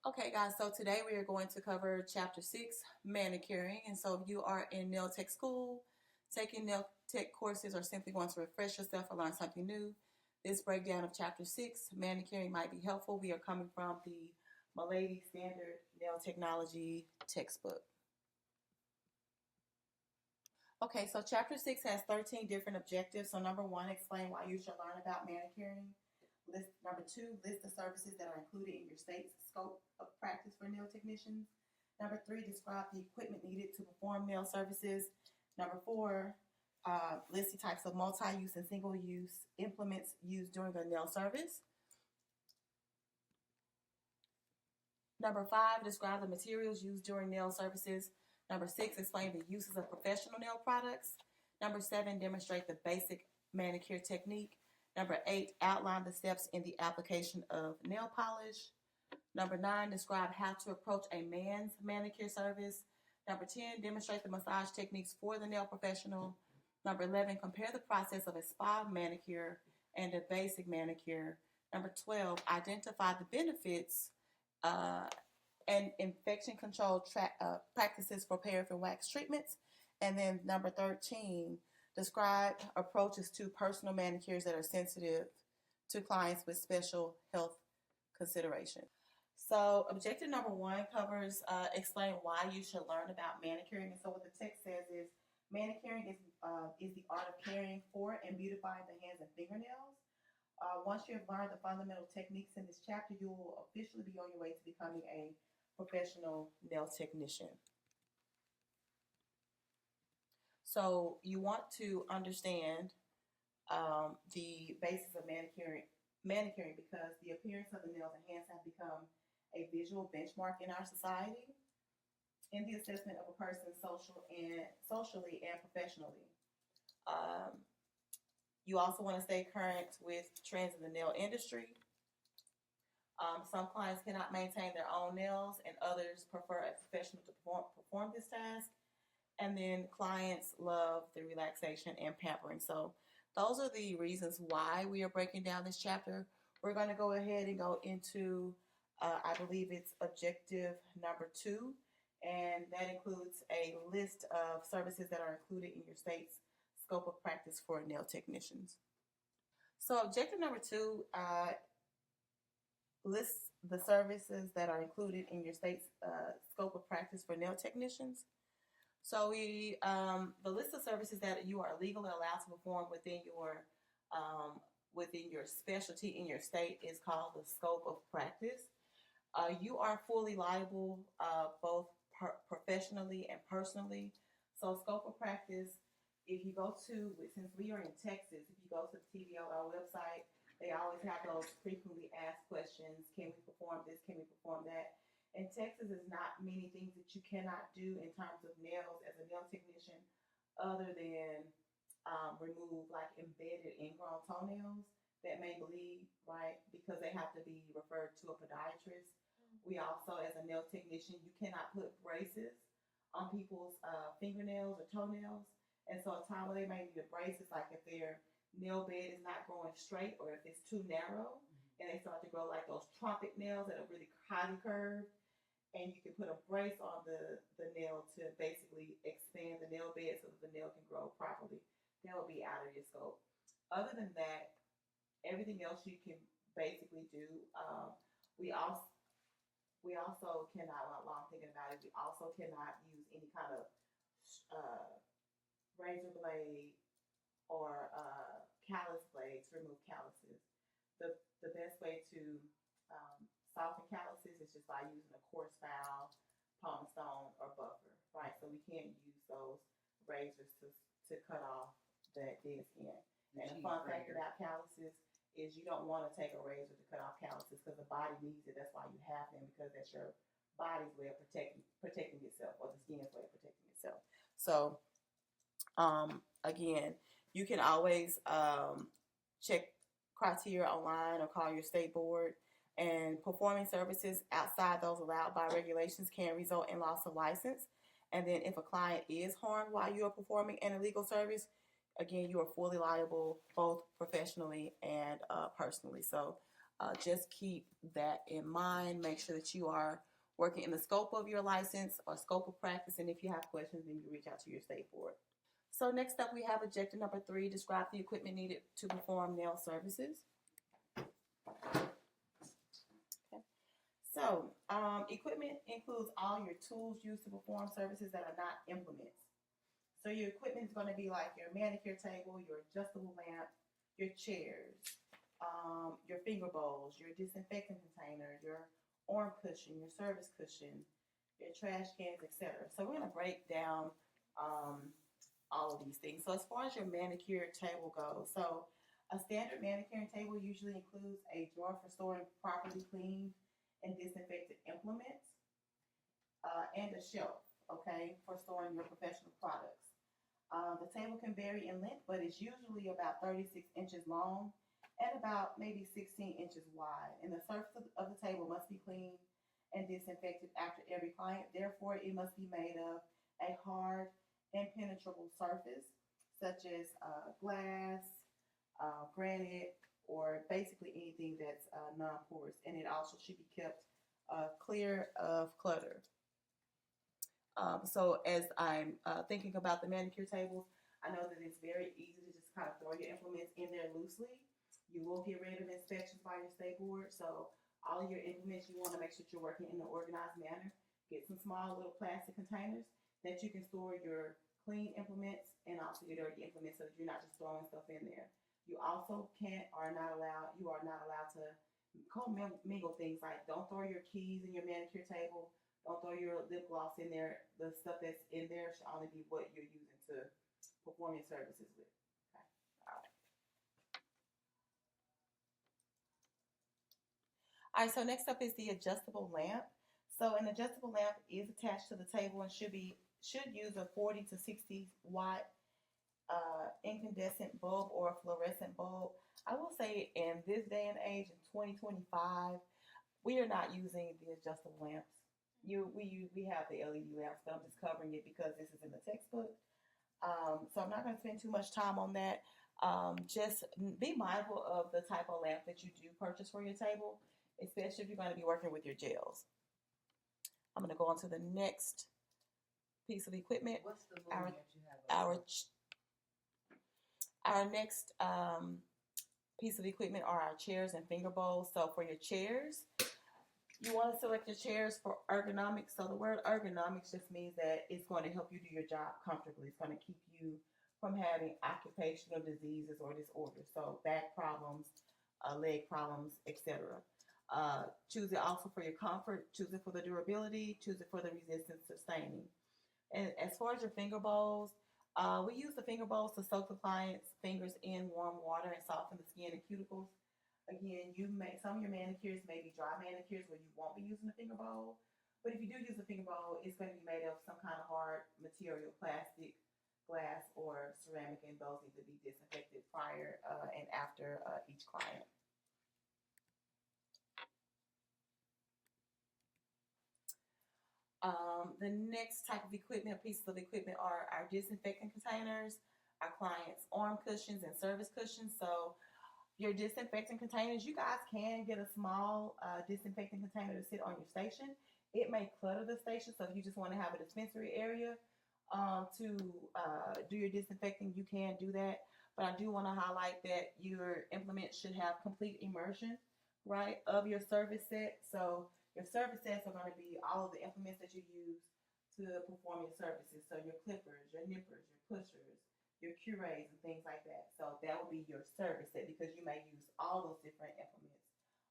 Okay, guys, so today we are going to cover Chapter 6, Manicuring. And so if you are in nail tech school, taking nail tech courses, or simply want to refresh yourself or learn something new, this breakdown of Chapter 6, Manicuring, might be helpful. We are coming from the Milady Standard Nail Technology textbook. Okay, so Chapter 6 has 13 different objectives. So number 1, explain why you should learn about manicuring. Number 2, list the services that are included in your state's scope of practice for nail technicians. Number 3, describe the equipment needed to perform nail services. Number 4, list the types of multi-use and single-use implements used during a nail service. Number 5, describe the materials used during nail services. Number 6, explain the uses of professional nail products. Number 7, demonstrate the basic manicure technique. Number 8, outline the steps in the application of nail polish. Number 9, describe how to approach a man's manicure service. Number 10, demonstrate the massage techniques for the nail professional. Number 11, compare the process of a spa manicure and a basic manicure. Number 12, identify the benefits uh, and infection control practices for paraffin wax treatments. And then number 13, describe approaches to personal manicures that are sensitive to clients with special health considerations. So, objective number 1 covers explain why you should learn about manicuring. And so, what the text says is manicuring is the art of caring for and beautifying the hands and fingernails. Once you have learned the fundamental techniques in this chapter, you will officially be on your way to becoming a professional nail technician. So you want to understand the basis of manicuring because the appearance of the nails and hands have become a visual benchmark in our society in the assessment of a person socially and professionally. Um, you also want to stay current with trends in the nail industry. Some clients cannot maintain their own nails, and others prefer a professional to perform this task. And then clients love the relaxation and pampering. So those are the reasons why we are breaking down this chapter. We're going to go ahead and go into, I believe it's objective number 2, and that includes a list of services that are included in your state's scope of practice for nail technicians. So objective number 2 lists the services that are included in your state's scope of practice for nail technicians. So the list of services that you are legally allowed to perform within your specialty in your state is called the scope of practice. You are fully liable both professionally and personally. So scope of practice, if you go to, since we are in Texas, if you go to the TVLR website, they always have those frequently asked questions. Can we perform this? Can we perform that? In Texas, there's not many things that you cannot do in terms of nails as a nail technician other than remove like embedded ingrown toenails that may bleed, right? Because they have to be referred to a podiatrist. We also, as a nail technician, you cannot put braces on people's fingernails or toenails. And so a time where they may need a brace is like if their nail bed is not growing straight or if it's too narrow and they start to grow like those trumpet nails that are really highly curved, and you can put a brace on the nail to basically expand the nail bed so that the nail can grow properly. That will be out of your scope. Other than that, everything else you can basically do. We also we also cannot, while I'm thinking about it, we also cannot use any kind of uh, razor blade or callus blades to remove calluses. The best way to soften calluses is just by using a coarse file, palm stone, or buffer, right? So we can't use those razors to cut off that dead skin. And the fun fact about calluses is you don't want to take a razor to cut off calluses because the body needs it. That's why you have them, because that's your body's way of protecting itself, or the skin's way of protecting itself. So again, you can always check criteria online or call your state board. And performing services outside those allowed by regulations can result in loss of license. And then if a client is harmed while you are performing an illegal service, again, you are fully liable both professionally and personally. So Just keep that in mind. Make sure that you are working in the scope of your license or scope of practice. And if you have questions, then you reach out to your state board. So next up, we have objective number 3, describe the equipment needed to perform nail services. Okay. So equipment includes all your tools used to perform services that are not implements. So your equipment is going to be like your manicure table, your adjustable lamp, your chairs, your finger bowls, your disinfectant container, your arm cushion, your service cushion, your trash cans, etc. So we're going to break down all of these things. So as far as your manicure table goes, so a standard manicuring table usually includes a drawer for storing properly cleaned and disinfected implements, and a shelf, okay, for storing your professional products. The table can vary in length, but it's usually about 36 inches long and about maybe 16 inches wide. And the surface of the table must be cleaned and disinfected after every client. Therefore, it must be made of a hard, impenetrable surface, such as glass, granite, or basically anything that's non-porous. And it also should be kept clear of clutter. So as I'm thinking about the manicure tables, I know that it's very easy to just kind of throw your implements in there loosely. You will get rid of inspections by your state board. So all of your implements, you want to make sure that you're working in an organized manner. Get some small little plastic containers that you can store your clean implements and also your dirty implements so that you're not just throwing stuff in there. You also you are not allowed to commingle things like don't throw your keys in your manicure table. Don't throw your lip gloss in there. The stuff that's in there should only be what you're using to perform your services with. Okay. All right. All right. So next up is the adjustable lamp. So an adjustable lamp is attached to the table and should use a 40 to 60 watt incandescent bulb or a fluorescent bulb. I will say in this day and age, in 2025, we are not using the adjustable lamps. We have the LED lamps, but I'm just covering it because this is in the textbook. So I'm not going to spend too much time on that. Just be mindful of the type of lamp that you do purchase for your table, especially if you're going to be working with your gels. I'm going to go on to the next piece of equipment. What's the movement you have? Our next piece of equipment are our chairs and finger bowls. So for your chairs, you want to select your chairs for ergonomics. So the word ergonomics just means that it's going to help you do your job comfortably. It's going to keep you from having occupational diseases or disorders. So back problems, leg problems, etc. Choose it also for your comfort. Choose it for the durability. Choose it for the resistance sustaining. And as far as your finger bowls, we use the finger bowls to soak the client's fingers in warm water and soften the skin and cuticles. Again, some of your manicures may be dry manicures where you won't be using a finger bowl. But if you do use a finger bowl, it's going to be made of some kind of hard material, plastic, glass, or ceramic, and those need to be disinfected prior and after each client. The next type of equipment, pieces of equipment, are our disinfectant containers, our clients' arm cushions, and service cushions. So your disinfectant containers, you guys can get a small disinfectant container to sit on your station. It may clutter the station, so if you just want to have a dispensary area to do your disinfecting, you can do that. But I do want to highlight that your implement should have complete immersion, right, of your service set. So your service sets are going to be all of the implements that you use to perform your services. So your clippers, your nippers, your pushers, your cureys, and things like that. So that will be your service set because you may use all those different implements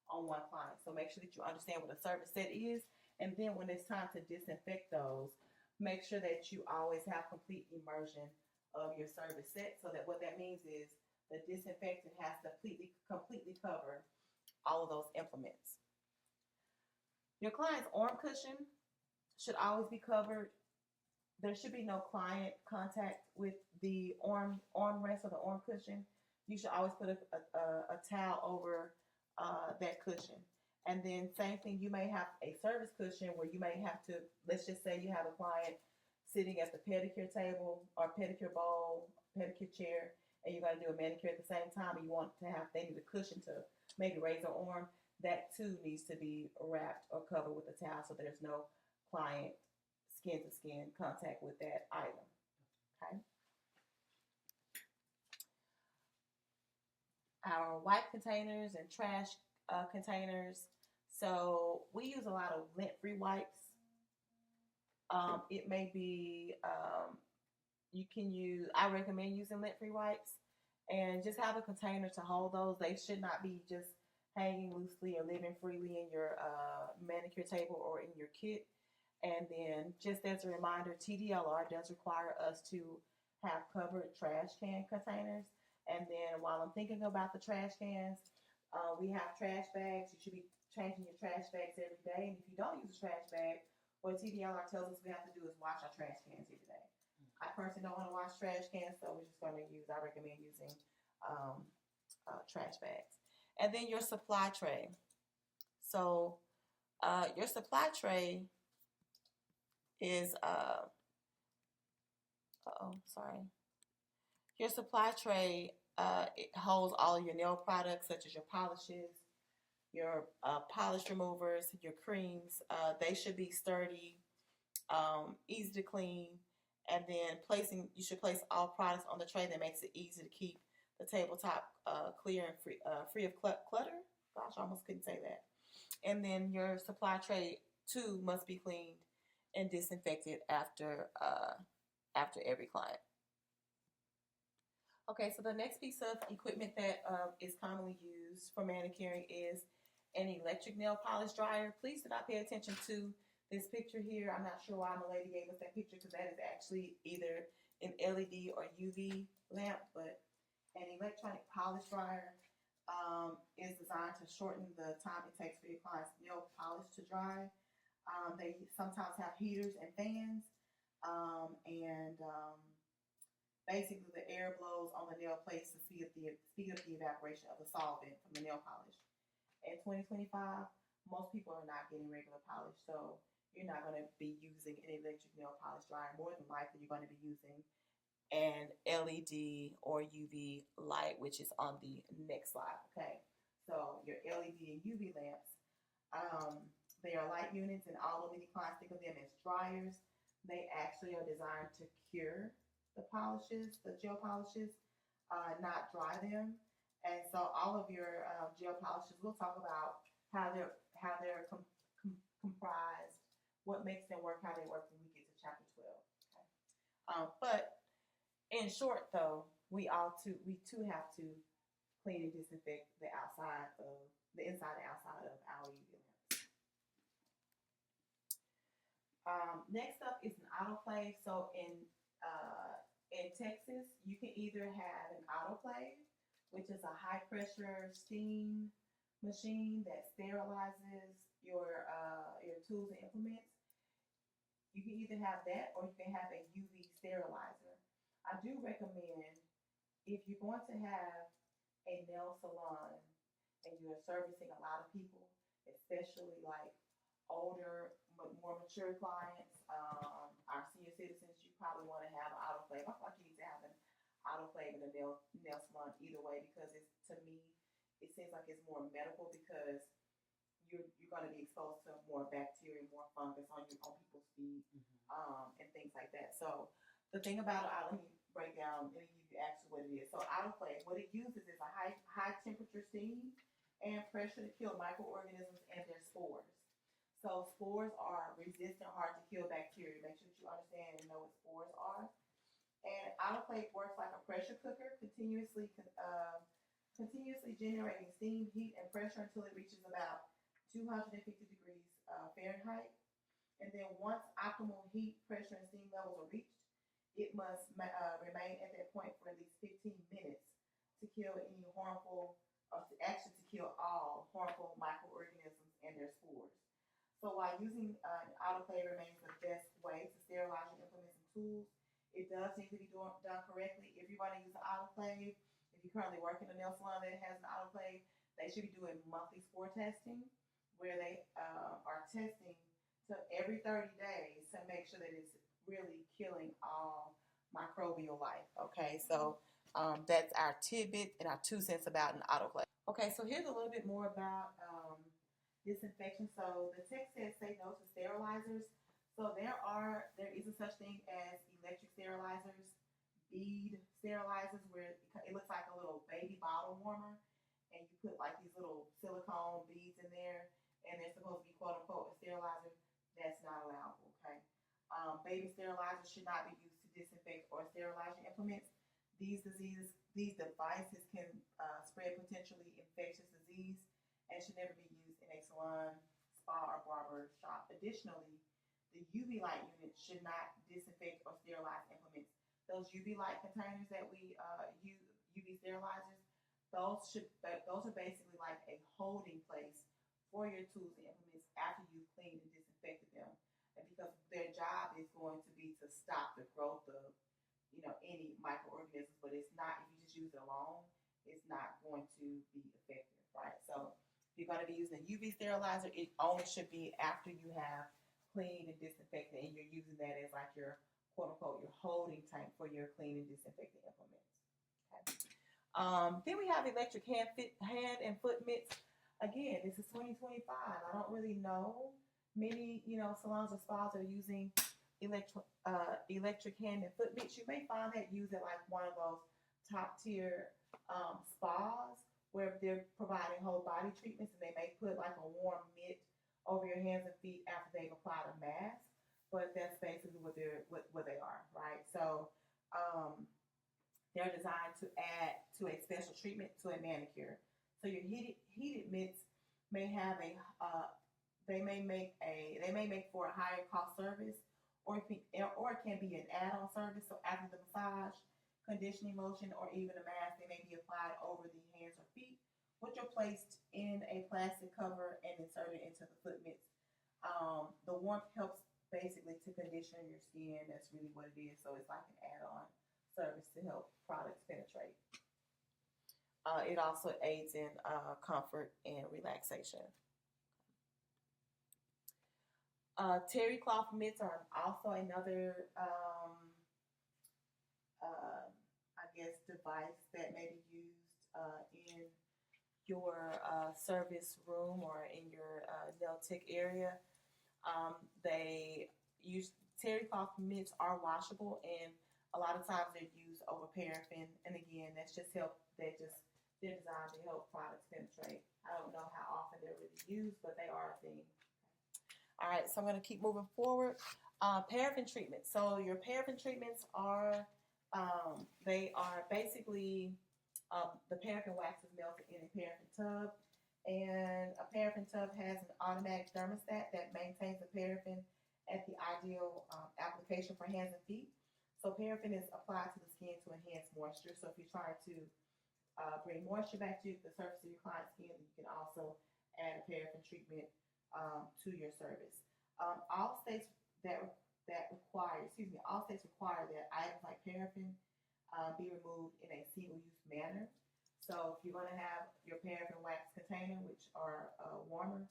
on one client. So make sure that you understand what a service set is. And then when it's time to disinfect those, make sure that you always have complete immersion of your service set. So that what that means is the disinfectant has to completely cover all of those implements. Your client's arm cushion should always be covered. There should be no client contact with the arm rest or the arm cushion. You should always put a towel over that cushion. And then same thing, you may have a service cushion where you may have to, let's just say you have a client sitting at the pedicure table or pedicure bowl, pedicure chair, and you're going to do a manicure at the same time, and they need a cushion to maybe raise their arm. that too needs to be wrapped or covered with a towel so there's no client skin to skin contact with that item. Okay. Our wipe containers and trash containers. So we use a lot of lint-free wipes. It may be you can use. I recommend using lint-free wipes, and just have a container to hold those. They should not be just hanging loosely or living freely in your manicure table or in your kit. And then, just as a reminder, TDLR does require us to have covered trash can containers. And then, while I'm thinking about the trash cans, we have trash bags. You should be changing your trash bags every day. And if you don't use a trash bag, what TDLR tells us we have to do is wash our trash cans every day. I personally don't want to wash trash cans, so we're just going to use, I recommend using trash bags. And then your supply tray. So your supply tray is, your supply tray, it holds all of your nail products, such as your polishes, your polish removers, your creams. They should be sturdy, easy to clean, and then you should place all products on the tray that makes it easy to keep the tabletop clear and free of clutter. Gosh, I almost couldn't say that. And then your supply tray too must be cleaned and disinfected after every client. Okay, so the next piece of equipment that is commonly used for manicuring is an electric nail polish dryer. Please do not pay attention to this picture here. I'm not sure why my lady gave us that picture because that is actually either an LED or UV lamp, but an electronic polish dryer is designed to shorten the time it takes for your client's nail polish to dry. They sometimes have heaters and fans, and basically the air blows on the nail plates to speed up the evaporation of the solvent from the nail polish. In 2025, most people are not getting regular polish, so you're not going to be using an electric nail polish dryer. More than likely, you're going to be using an LED or UV light, which is on the next slide. Okay, so your LED and UV lamps, they are light units, and although many clients think of them as dryers, they actually are designed to cure the polishes, the gel polishes, not dry them. And so all of your gel polishes, we'll talk about how they're comprised, what makes them work, how they work when we get to chapter 12. Okay. But in short, though, we too have to clean and disinfect the inside and outside of our UV lamps. Next up is an autoclave. So in Texas, you can either have an autoclave, which is a high pressure steam machine that sterilizes your tools and implements. You can either have that or you can have a UV sterilizer. I do recommend, if you're going to have a nail salon and you're servicing a lot of people, especially like older, more mature clients, our senior citizens, you probably want to have an autoclave. I feel like you need to have an autoclave in a nail salon either way, because to me, it seems like it's more medical, because you're going to be exposed to more bacteria, more fungus on people's feet, and things like that. So the thing about it, let me break down, let me give you actually what it is. So autoclave, what it uses is a high temperature steam and pressure to kill microorganisms and their spores. So spores are resistant, hard to kill bacteria. Make sure that you understand and know what spores are. And autoclave works like a pressure cooker, continuously generating steam, heat, and pressure until it reaches about 250 degrees Fahrenheit. And then once optimal heat, pressure, and steam levels are reached, it must remain at that point for at least 15 minutes to kill any harmful, to kill all harmful microorganisms and their spores. So while using an autoclave remains the best way to sterilize your implements and tools, it does need to be done correctly. If you're going to use an autoclave, if you're currently working in a nail salon that has an autoclave, they should be doing monthly spore testing, where they are testing every 30 days to make sure that it's really killing all microbial life. Okay, so that's our tidbit and our 2 cents about an autoclave. Okay, so here's a little bit more about disinfection. So the text says say no to sterilizers. So there is a such thing as electric sterilizers, bead sterilizers, where it looks like a little baby bottle warmer, and you put like these little silicone beads in there, and they're supposed to be quote unquote a sterilizer. That's not allowable. Okay. Baby sterilizers should not be used to disinfect or sterilize your implements. These devices can spread potentially infectious disease and should never be used in a salon, spa, or barber shop. Additionally, the UV light unit should not disinfect or sterilize implements. Those UV light containers that we use, UV sterilizers, those are basically like a holding place for your tools and implements after you've cleaned and disinfected them. And because their job is going to be to stop the growth of any microorganisms, but it's not, if you just use it alone, it's not going to be effective, right? So if you're going to be using a UV sterilizer, it only should be after you have cleaned and disinfected, and you're using that as like your quote unquote your holding tank for your clean and disinfecting implements. Okay. Then we have electric hand and foot mitts. Again, this is 2025. I don't really know many salons or spas are using electric hand and foot mitts. You may find that used at like one of those top tier spas where they're providing whole body treatments, and they may put like a warm mitt over your hands and feet after they've applied a mask. But that's basically what they are, right? So they're designed to add to a special treatment to a manicure. So your heated mitts may have they may make for a higher cost service, or it can be an add-on service. So after the massage, conditioning lotion, or even a mask, they may be applied over the hands or feet, which are placed in a plastic cover and inserted into the foot mitts. The warmth helps basically to condition your skin. That's really what it is. So it's like an add-on service to help products penetrate. It also aids in comfort and relaxation. Terry cloth mitts are also another, I guess, device that may be used in your service room or in your nail tech area. They use terry cloth mitts are washable, and a lot of times they're used over paraffin. And again, that's just they're designed to help products penetrate. I don't know how often they're really used, but they are a thing. All right, so I'm going to keep moving forward. Paraffin treatments. So your paraffin treatments are they are basically the paraffin wax is melted in a paraffin tub. And a paraffin tub has an automatic thermostat that maintains the paraffin at the ideal application for hands and feet. So paraffin is applied to the skin to enhance moisture. So if you're trying to bring moisture back to the surface of your client's skin, you can also add a paraffin treatment to your service. All states require that items like paraffin be removed in a single-use manner. So if you're going to have your paraffin wax container, which are warmer,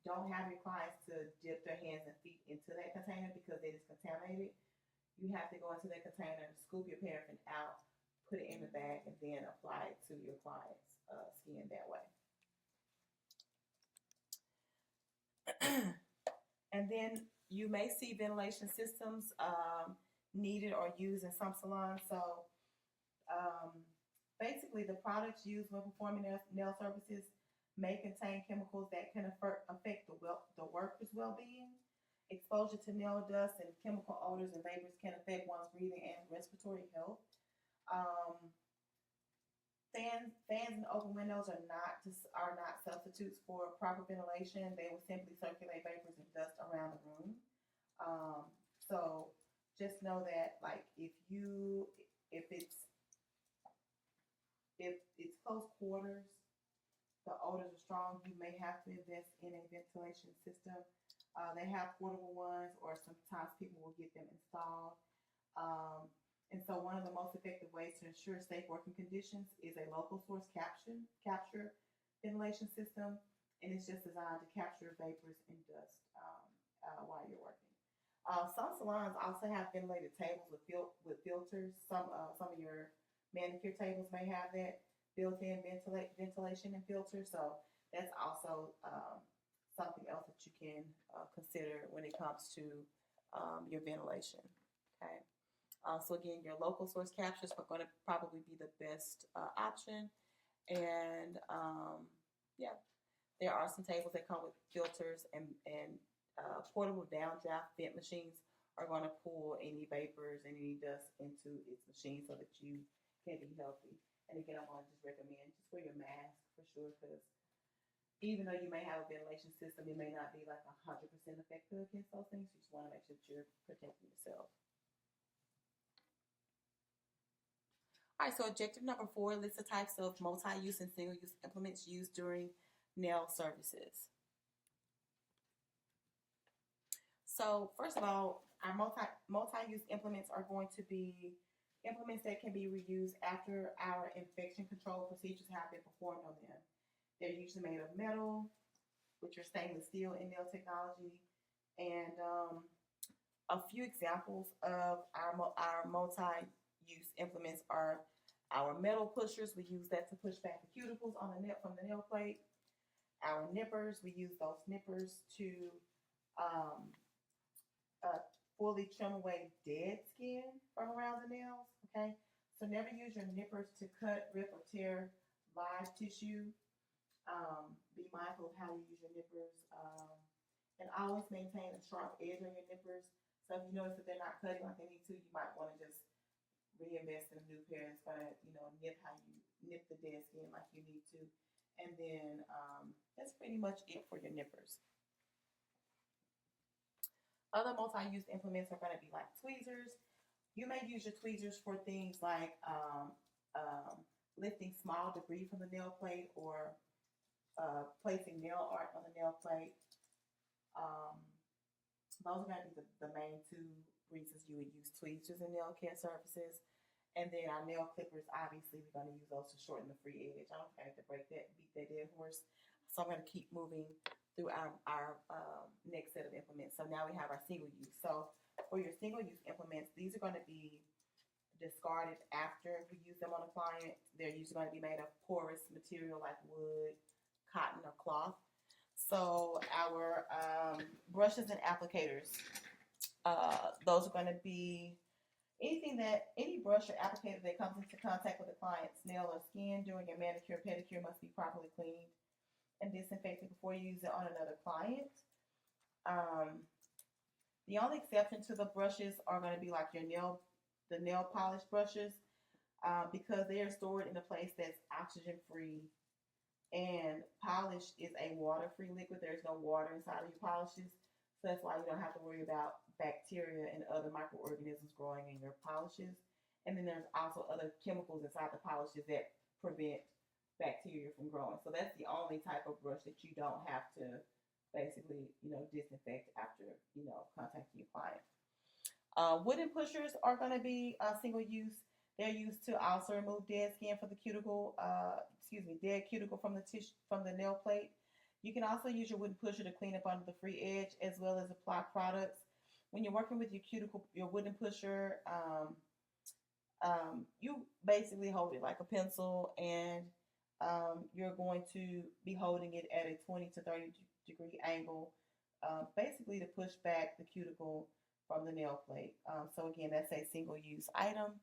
don't have your clients to dip their hands and feet into that container because it is contaminated. You have to go into that container, scoop your paraffin out, put it in the bag, and then apply it to your client's skin that way. And then you may see ventilation systems needed or used in some salons. So basically, the products used when performing nail services may contain chemicals that can affect the worker's well-being. Exposure to nail dust and chemical odors and vapors can affect one's breathing and respiratory health. Fans and open windows are not substitutes for proper ventilation. They will simply circulate vapors and dust around the room. So just know that, like, if it's close quarters, the odors are strong, you may have to invest in a ventilation system. They have portable ones, or sometimes people will get them installed. And so one of the most effective ways to ensure safe working conditions is a local source capture ventilation system, and it's just designed to capture vapors and dust while you're working. Some salons also have ventilated tables with filters. Some of your manicure tables may have that built-in ventilation and filter. So that's also something else that you can consider when it comes to your ventilation. Okay. So again, your local source captures are going to probably be the best option. And yeah, there are some tables that come with filters and portable downdraft vent machines are going to pull any vapors and any dust into its machine so that you can be healthy. And again, I want to just recommend just wear your mask for sure because even though you may have a ventilation system, it may not be like 100% effective against those things. You just want to make sure that you're protecting yourself. All right, so objective number 4 lists the types of multi-use and single-use implements used during nail services. So first of all, our multi-use implements are going to be implements that can be reused after our infection control procedures have been performed on them. They're usually made of metal, which are stainless steel in nail technology, and a few examples of our multi-use implements are our metal pushers. We use that to push back the cuticles on the from the nail plate. Our nippers, we use those nippers to fully trim away dead skin from around the nails. Okay, so never use your nippers to cut, rip, or tear live tissue. Be mindful of how you use your nippers, and always maintain a sharp edge on your nippers. So if you notice that they're not cutting like they need to, you might want to just reinvest in a new pair. It's gonna, nip how you nip the dead skin like you need to, and then that's pretty much it for your nippers. Other multi-use implements are going to be like tweezers. You may use your tweezers for things like lifting small debris from the nail plate or placing nail art on the nail plate. Those are going to be the main two reasons you would use tweezers in nail care services. And then our nail clippers, obviously, we're going to use those to shorten the free edge. I don't think I have to beat that dead horse. So I'm going to keep moving through our next set of implements. So now we have our single use. So for your single use implements, these are going to be discarded after we use them on a client. They're usually going to be made of porous material like wood, cotton, or cloth. So our brushes and applicators, those are going to be any brush or applicator that comes into contact with the client's nail or skin during a manicure pedicure must be properly cleaned and disinfected before you use it on another client. The only exception to the brushes are going to be like the nail polish brushes, because they are stored in a place that's oxygen free, and polish is a water free liquid. There's no water inside of your polishes, so that's why you don't have to worry about bacteria and other microorganisms growing in your polishes. And then there's also other chemicals inside the polishes that prevent bacteria from growing. So that's the only type of brush that you don't have to basically, disinfect after, contacting your client. Wooden pushers are going to be single use. They're used to also remove dead skin from the cuticle, dead cuticle from the nail plate. You can also use your wooden pusher to clean up under the free edge as well as apply products. When you're working with your wooden pusher, you basically hold it like a pencil, and you're going to be holding it at a 20 to 30 degree angle, basically to push back the cuticle from the nail plate. So again, that's a single use item.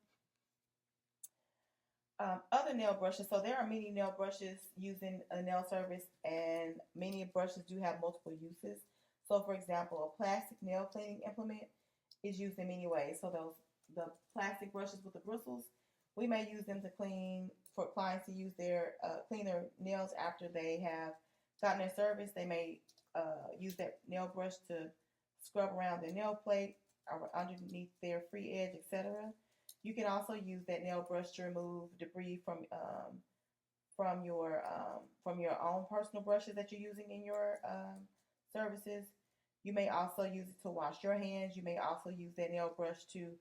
Other nail brushes. So there are many nail brushes used in a nail service, and many brushes do have multiple uses. So for example, a plastic nail cleaning implement is used in many ways. So the plastic brushes with the bristles, we may use them for clients to use clean their nails after they have gotten their service. They may use that nail brush to scrub around their nail plate or underneath their free edge, etc. You can also use that nail brush to remove debris from your own personal brushes that you're using in your services. You may also use it to wash your hands. You may also use that nail brush to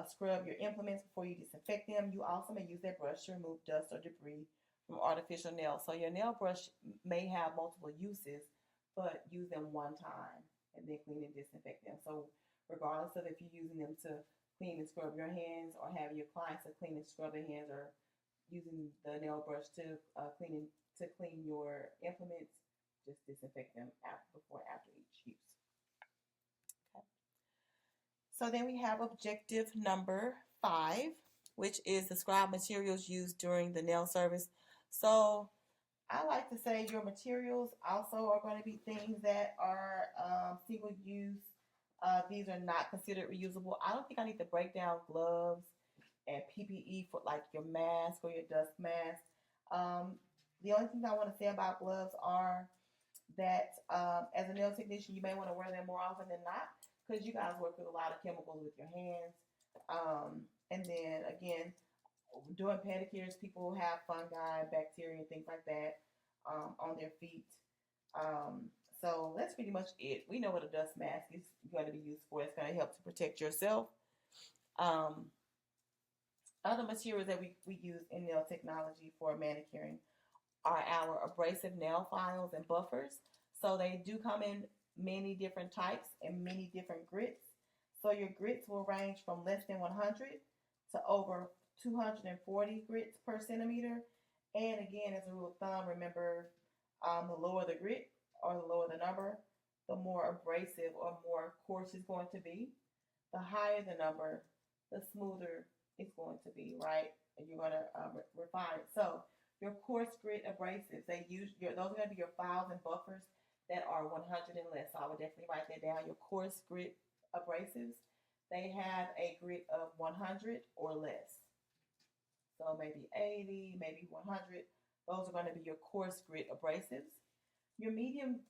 scrub your implements before you disinfect them. You also may use that brush to remove dust or debris from artificial nails. So your nail brush may have multiple uses, but use them one time and then clean and disinfect them. So regardless of if you're using them to clean and scrub your hands, or have your clients to clean and scrub their hands, or using the nail brush to clean your implements, just disinfect them before and after each use. Okay. So then we have objective number 5, which is describe materials used during the nail service. So I like to say your materials also are going to be things that are single use. These are not considered reusable. I don't think I need to break down gloves and PPE for like your mask or your dust mask. The only thing I want to say about gloves are that as a nail technician, you may want to wear them more often than not because you guys work with a lot of chemicals with your hands. And then again, doing pedicures, people have fungi, bacteria, and things like that on their feet. So that's pretty much it. We know what a dust mask is going to be used for. It's going to help to protect yourself. Other materials that we use in nail technology for manicuring are our abrasive nail files and buffers. So they do come in many different types and many different grits. So your grits will range from less than 100 to over 240 grits per centimeter. And again, as a rule of thumb, remember the lower the grit or the lower the number, the more abrasive or more coarse it's going to be. The higher the number, the smoother it's going to be, right? And you're going to refine it. So your coarse grit abrasives, those are going to be your files and buffers that are 100 and less. So I would definitely write that down. Your coarse grit abrasives, they have a grit of 100 or less. So maybe 80, maybe 100. Those are going to be your coarse grit abrasives. Your medium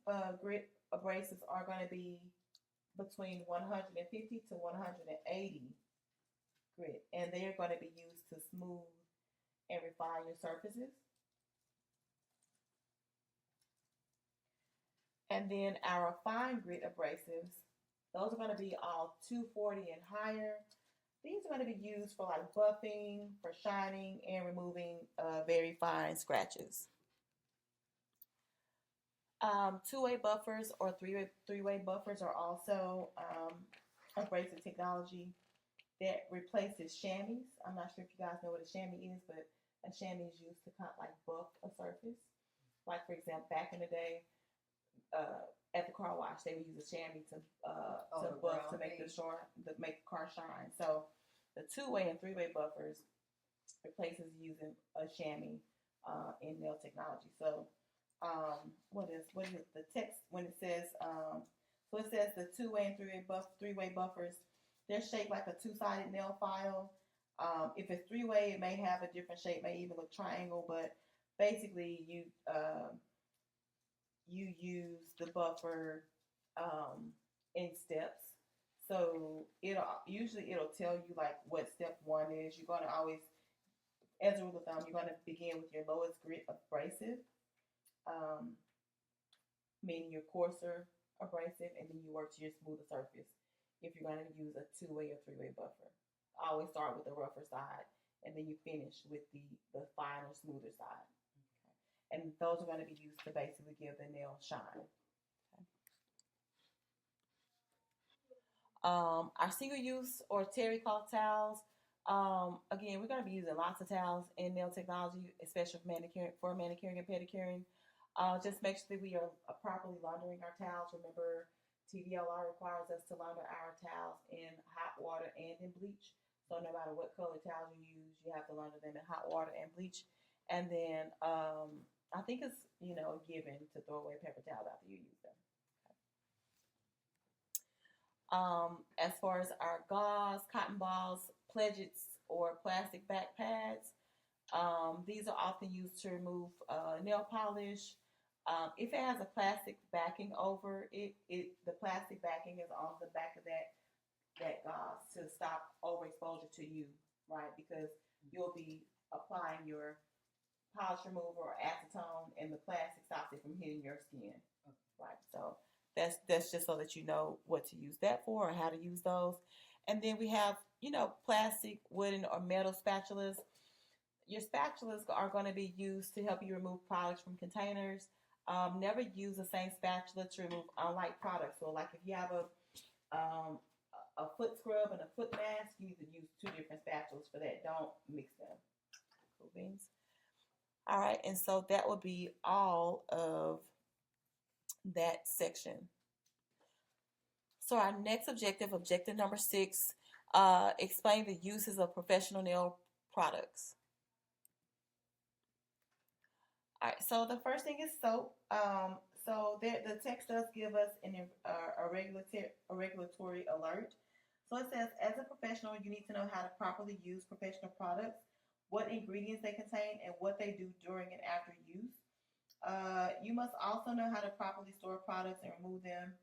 grit abrasives are going to be between 150 to 180 grit, and they are going to be used to smooth and refine your surfaces. And then our fine grit abrasives, those are going to be all 240 and higher. These are going to be used for like buffing, for shining, and removing very fine scratches. Two-way buffers or three-way buffers are also abrasive technology that replaces chamois. I'm not sure if you guys know what a chamois is, but a chamois is used to kind of like buff a surface. Like for example, back in the day, at the car wash, they would use a chamois to buff to make the car shine. So the two-way and three-way buffers replaces using a chamois in nail technology. So what is the text when it says so it says the two-way and three-way buffers, they're shaped like a two-sided nail file. If it's three-way, it may have a different shape, may even look triangle, but basically you use the buffer in steps. So it'll tell you like what step 1 is. You're gonna always, as a rule of thumb, you're gonna begin with your lowest grit abrasive, meaning your coarser abrasive, and then you work to your smoother surface if you're going to use a two-way or three-way buffer. I always start with the rougher side, and then you finish with the finer, smoother side. Okay. And those are going to be used to basically give the nail shine. Okay. Our single-use or terry cloth towels. Again, we're going to be using lots of towels in nail technology, especially for manicuring and pedicuring. Just make sure that we are properly laundering our towels. Remember, TDLR requires us to launder our towels in hot water and in bleach. So no matter what color towels you use, you have to launder them in hot water and bleach. And then I think it's a given to throw away paper towels after you use them. As far as our gauze, cotton balls, pledgets, or plastic back pads, these are often used to remove nail polish. If it has a plastic backing over it, the plastic backing is on the back of that gauze to stop overexposure to you, right? Because you'll be applying your polish remover or acetone, and the plastic stops it from hitting your skin, right? So that's just so that you know what to use that for and how to use those. And then we have plastic, wooden, or metal spatulas. Your spatulas are going to be used to help you remove products from containers. Never use the same spatula to remove unlike products. So like if you have a foot scrub and a foot mask, you need to use 2 different spatulas for that. Don't mix them. Cool beans. All right, and so that would be all of that section. So our next objective, objective number 6, explain the uses of professional nail products. All right, so the first thing is soap. The text does give us a regulatory alert. So it says, as a professional, you need to know how to properly use professional products, what ingredients they contain, and what they do during and after use. You must also know how to properly store products and remove them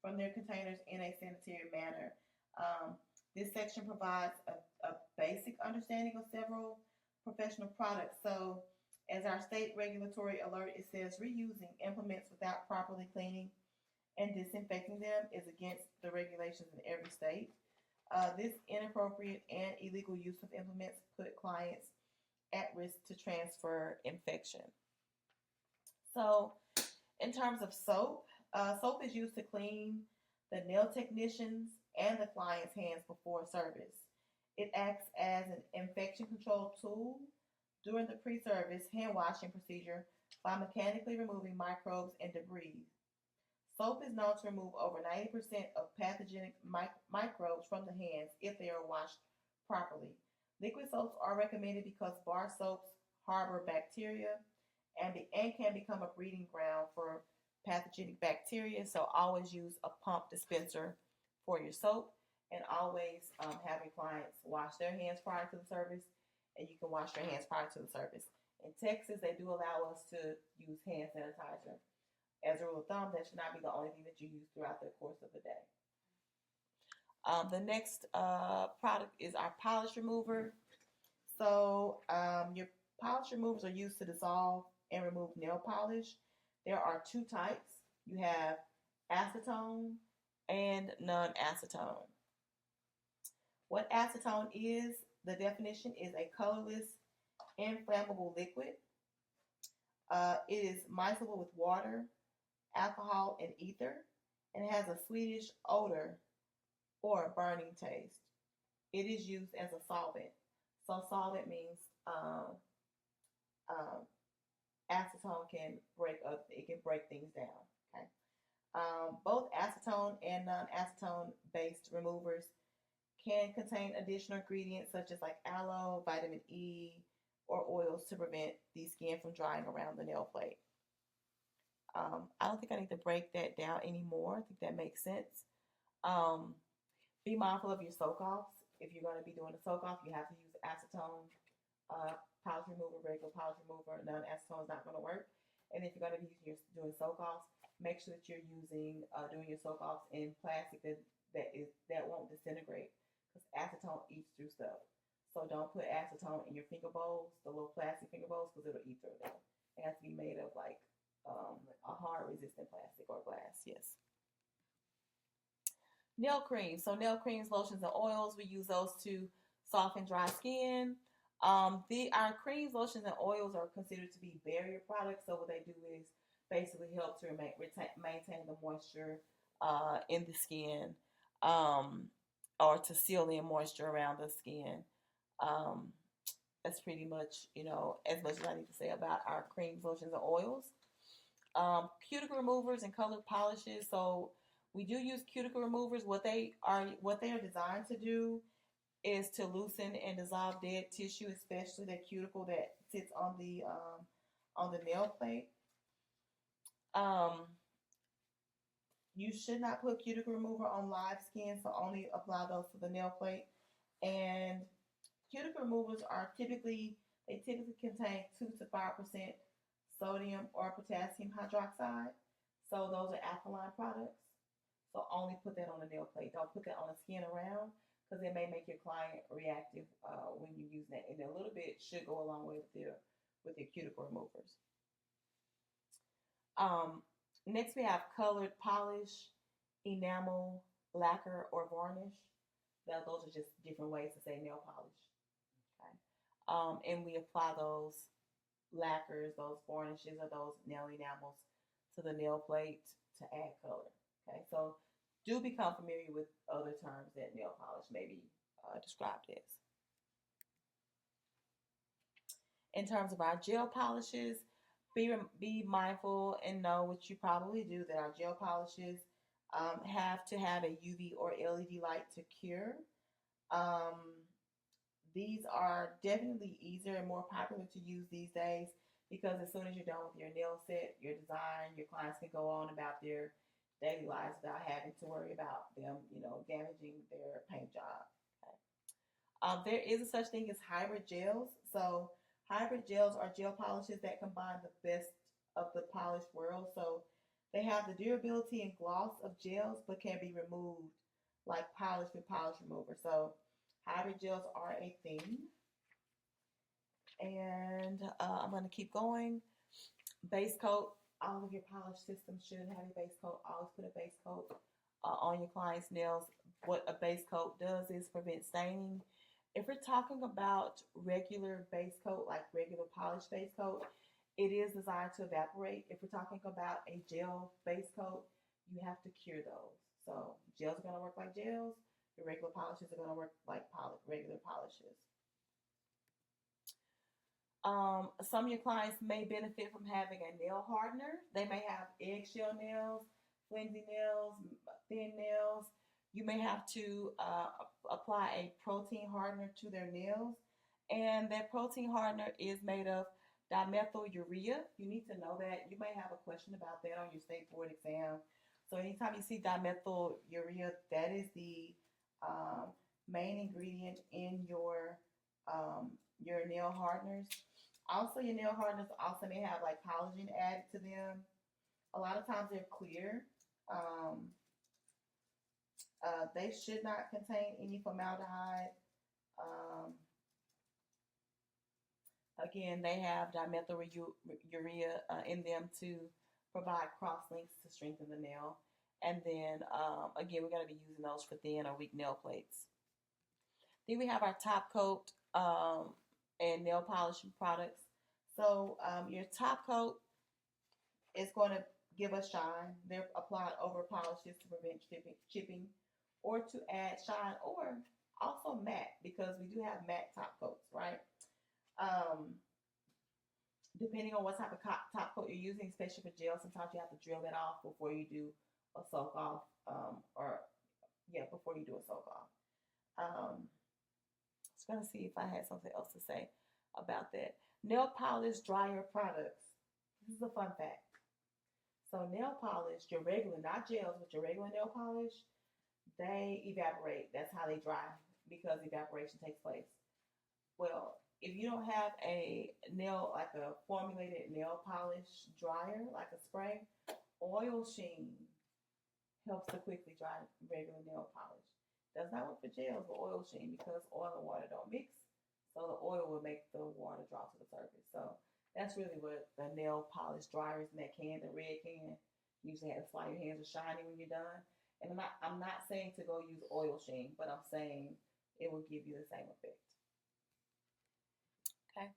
from their containers in a sanitary manner. Um, this section provides a basic understanding of several professional products. So, as our state regulatory alert, it says reusing implements without properly cleaning and disinfecting them is against the regulations in every state. This inappropriate and illegal use of implements put clients at risk to transfer infection. So, in terms of soap, soap is used to clean the nail technicians and the client's hands before service. It acts as an infection control tool during the pre service hand washing procedure by mechanically removing microbes and debris. Soap is known to remove over 90% of pathogenic microbes from the hands if they are washed properly. Liquid soaps are recommended because bar soaps harbor bacteria and can become a breeding ground for pathogenic bacteria. So always use a pump dispenser for your soap, and always have your clients wash their hands prior to the service, and you can wash your hands prior to the service. In Texas, they do allow us to use hand sanitizer. As a rule of thumb, that should not be the only thing that you use throughout the course of the day. The next product is our polish remover. So your polish removers are used to dissolve and remove nail polish. There are two types. You have acetone and non-acetone. What acetone is, the definition is a colorless, inflammable liquid. It is miscible with water, alcohol, and ether, and has a sweetish odor or a burning taste. It is used as a solvent. So solvent means um, acetone can break up. It can break things down. Okay. Both acetone and non-acetone based removers can contain additional ingredients such as like aloe, vitamin E, or oils to prevent the skin from drying around the nail plate. I don't think I need to break that down anymore. I think that makes sense. Um, be mindful of your soak offs. If you're going to be doing a soak off, you have to use acetone, polish remover, regular polish remover. Non-acetone is not going to work. And if you're going to be doing soak offs, make sure that you're doing your soak offs in plastic that won't disintegrate, because acetone eats through stuff. So don't put acetone in your finger bowls, the little plastic finger bowls, because it'll eat through them. It has to be made of like a hard resistant plastic or glass. Yes. Nail cream. So nail creams, lotions, and oils, we use those to soften dry skin. Our creams, lotions, and oils are considered to be barrier products. So what they do is basically help to maintain the moisture in the skin, or to seal in moisture around the skin. Um, that's pretty much, as much as I need to say about our creams, lotions, and oils. Cuticle removers and colored polishes. So we do use cuticle removers. What they are designed to do is to loosen and dissolve dead tissue, especially the cuticle that sits on the nail plate. Um, you should not put cuticle remover on live skin, so only apply those to the nail plate. And cuticle removers typically contain 2 to 5% sodium or potassium hydroxide. So those are alkaline products. So only put that on the nail plate. Don't put that on the skin around, because it may make your client reactive when you use that. And a little bit should go a long way with your cuticle removers. Next, we have colored polish, enamel, lacquer, or varnish. Those are just different ways to say nail polish. Okay. And we apply those lacquers, those varnishes, or those nail enamels to the nail plate to add color. Okay, so do become familiar with other terms that nail polish may be described as. In terms of our gel polishes, Be mindful and know what you probably do that our gel polishes have to have a UV or LED light to cure. Um, these are definitely easier and more popular to use these days because as soon as you're done with your nail set, your design, your clients can go on about their daily lives without having to worry about them, damaging their paint job. Okay. There is a such thing as hybrid gels. So hybrid gels are gel polishes that combine the best of the polished world. So they have the durability and gloss of gels, but can be removed like polish with polish remover. So hybrid gels are a thing. And I'm going to keep going. Base coat. All of your polish systems should have a base coat. Always put a base coat on your client's nails. What a base coat does is prevent staining. If we're talking about regular base coat, like regular polished base coat, it is designed to evaporate. If we're talking about a gel base coat, you have to cure those. So gels are going to work like gels. The regular polishes are going to work like regular polishes. Some of your clients may benefit from having a nail hardener. They may have eggshell nails, flimsy nails, thin nails. You may have to apply a protein hardener to their nails. And that protein hardener is made of dimethylurea. You need to know that. You may have a question about that on your state board exam. So anytime you see dimethylurea, that is the main ingredient in your nail hardeners. Also, your nail hardeners also may have like collagen added to them. A lot of times they're clear. Um, they should not contain any formaldehyde. Um, Again, they have dimethylurea in them to provide cross links to strengthen the nail. And then again, we're going to be using those for thin or weak nail plates. Then we have our top coat and nail polishing products. So your top coat is going to give us shine. They're applied over polishes to prevent chipping or to add shine or also matte because we do have matte top coats, right? Um, Depending on what type of top coat you're using, especially for gel, sometimes you have to drill that off before you do a soak off, or yeah, before you do a soak off. Just gonna see if I had something else to say about that. Nail polish dryer products. This is a fun fact. So nail polish, your regular, not gels, but your regular nail polish, they evaporate. That's how they dry because evaporation takes place. Well, if you don't have a nail, like a formulated nail polish dryer, like a spray, oil sheen helps to quickly dry regular nail polish. Does not work for gels or oil sheen because oil and water don't mix. So the oil will make the water drop to the surface. So that's really what the nail polish dryer is in that can, the red can. You usually have to slide your hands are shiny when you're done. And I'm not saying to go use oil sheen, but I'm saying it will give you the same effect. Okay.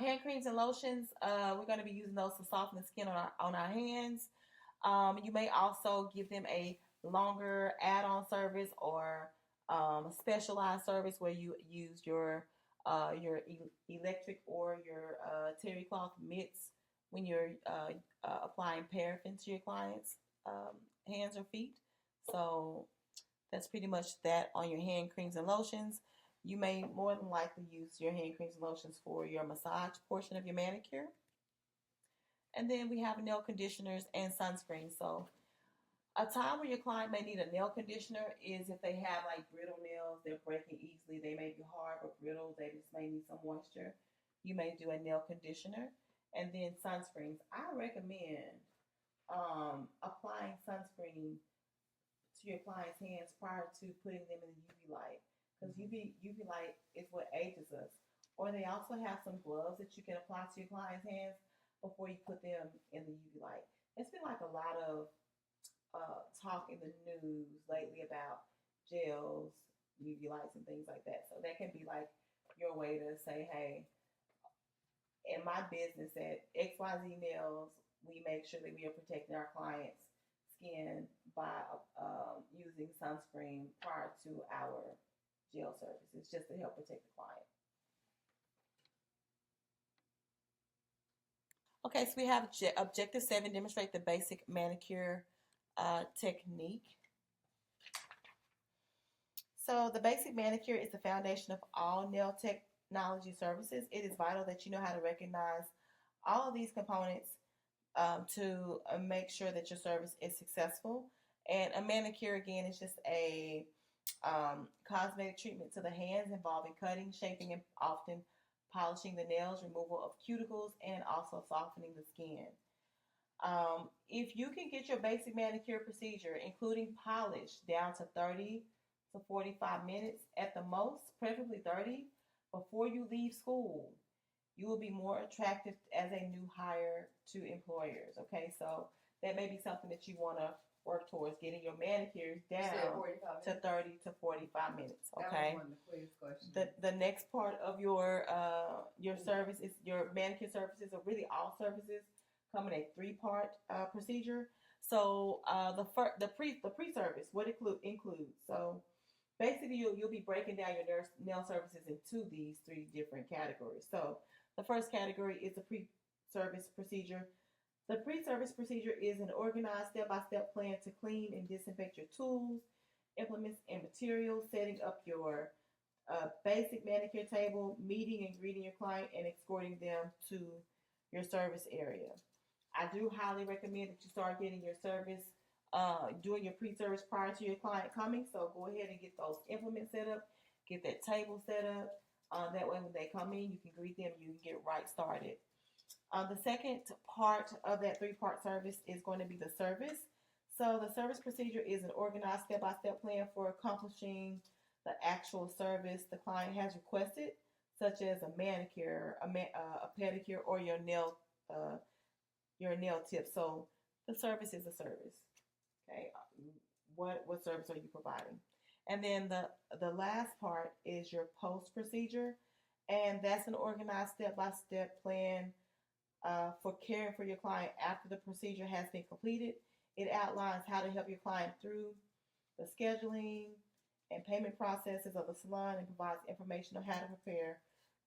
Hand creams and lotions. We're going to be using those to soften the skin on our hands. You may also give them a longer add-on service or specialized service where you use your electric or your terry cloth mitts when you're applying paraffin to your clients' hands or feet. So that's pretty much that on your hand creams and lotions. You may more than likely use your hand creams and lotions for your massage portion of your manicure. And then we have nail conditioners and sunscreen. So a time where your client may need a nail conditioner is if they have like brittle nails, they're breaking easily, they may be hard or brittle, they just may need some moisture. You may do a nail conditioner. And then sunscreens. I recommend applying sunscreen to your client's hands prior to putting them in the UV light because UV light is what ages us. Or they also have some gloves that you can apply to your client's hands before you put them in the UV light. It's been like a lot of talk in the news lately about gels, UV lights, and things like that. So that can be like your way to say, hey, in my business at XYZ Nails, we make sure that we are protecting our clients' skin by using sunscreen prior to our gel services just to help protect the client. Okay, so we have objective 7, demonstrate the basic manicure technique. So the basic manicure is the foundation of all nail technology services. It is vital that you know how to recognize all of these components to make sure that your service is successful. And a manicure, again, is just a cosmetic treatment to the hands involving cutting, shaping, and often polishing the nails, removal of cuticles, and also softening the skin. If you can get your basic manicure procedure, including polish, down to 30 to 45 minutes at the most, preferably 30, before you leave school, you will be more attractive as a new hire to employers. Okay, so that may be something that you want to work towards, getting your manicures down to 30 to 45 minutes. Okay. That was one of the quickest questions. The next part of your service is your manicure services, or really all services, come in a 3-part procedure. So the pre-service, what it includes. So basically, you'll be breaking down your nail services into these 3 different categories. So the first category is the pre-service procedure. The pre-service procedure is an organized step-by-step plan to clean and disinfect your tools, implements, and materials, setting up your basic manicure table, meeting and greeting your client, and escorting them to your service area. I do highly recommend that you start getting your service, doing your pre-service prior to your client coming. So go ahead and get those implements set up, get that table set up. That way when they come in, you can greet them, you can get right started. The second part of that 3-part service is going to be the service. So the service procedure is an organized step-by-step plan for accomplishing the actual service the client has requested, such as a manicure, a pedicure, or your nail tip. So the service is a service. Okay, what service are you providing? And then the last part is your post procedure, and that's an organized step-by-step plan for caring for your client after the procedure has been completed. It outlines how to help your client through the scheduling and payment processes of the salon, and provides information on how to prepare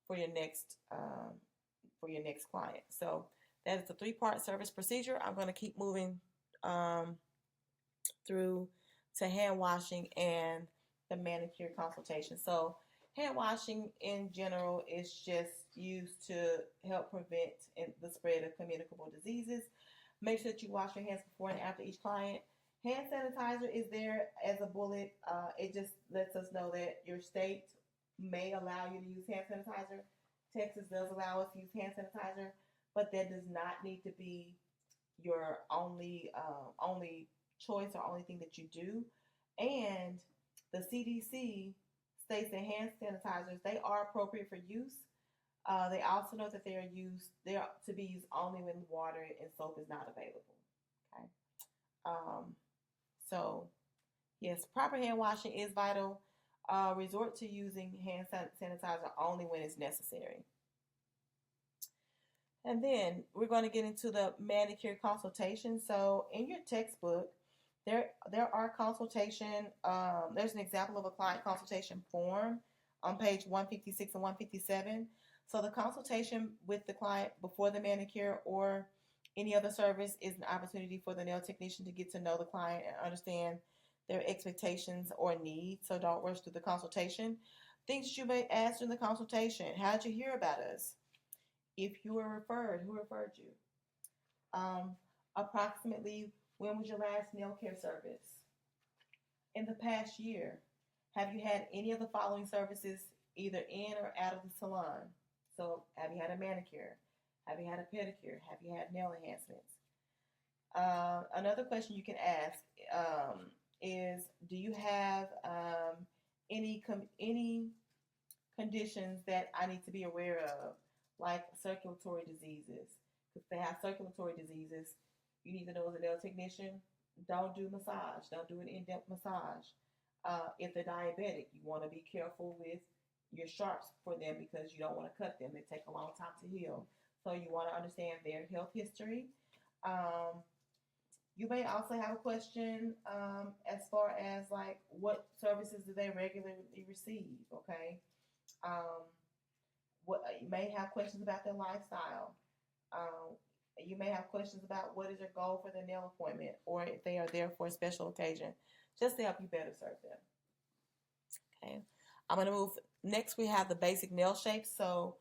for your next client. So that is the 3-part service procedure. I'm going to keep moving through to hand washing and the manicure consultation. So hand washing in general is just used to help prevent the spread of communicable diseases. Make sure that you wash your hands before and after each client. Hand sanitizer is there as a bullet. It just lets us know that your state may allow you to use hand sanitizer. Texas does allow us to use hand sanitizer, but that does not need to be your only choice or only thing that you do. And the CDC states that hand sanitizers, they are appropriate for use. They also know that they are to be used only when water and soap is not available. Okay. So yes, proper hand washing is vital. Resort to using hand sanitizer only when it's necessary. And then we're going to get into the manicure consultation. So in your textbook, there are consultation. There's an example of a client consultation form on page 156 and 157. So the consultation with the client before the manicure or any other service is an opportunity for the nail technician to get to know the client and understand their expectations or needs. So don't rush through the consultation. Things that you may ask during the consultation: how did you hear about us? If you were referred, who referred you? Approximately, when was your last nail care service? In the past year, have you had any of the following services either in or out of the salon? So, have you had a manicure? Have you had a pedicure? Have you had nail enhancements? Another question you can ask is, do you have any conditions that I need to be aware of, like circulatory diseases? If they have circulatory diseases, you need to know as a nail technician, don't do massage. Don't do an in-depth massage. If they're diabetic, you want to be careful with your sharps for them because you don't want to cut them. They take a long time to heal. So you want to understand their health history. You may also have a question as far as like what services do they regularly receive, okay? You may have questions about their lifestyle. You may have questions about what is your goal for the nail appointment or if they are there for a special occasion, just to help you better serve them. Okay, I'm going to move. Next, we have the basic nail shapes. So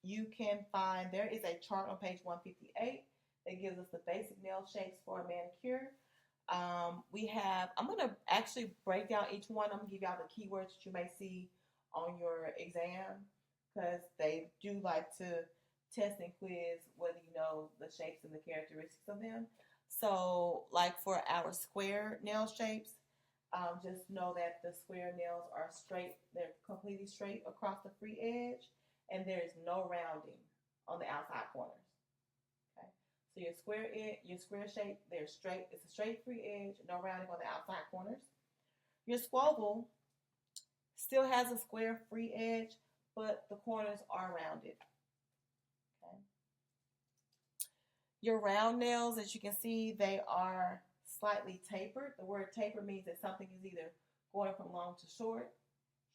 you can find, there is a chart on page 158 that gives us the basic nail shapes for a manicure. I'm going to actually break down each one. I'm going to give y'all the keywords that you may see on your exam because they do like to test and quiz whether you know the shapes and the characteristics of them. So, like for our square nail shapes, just know that the square nails are straight, they're completely straight across the free edge, and there is no rounding on the outside corners. Okay, so your square shape, they're straight. It's a straight free edge, no rounding on the outside corners. Your squoval still has a square free edge, but the corners are rounded. Okay. Your round nails, as you can see, they are slightly tapered. The word taper means that something is either going from long to short,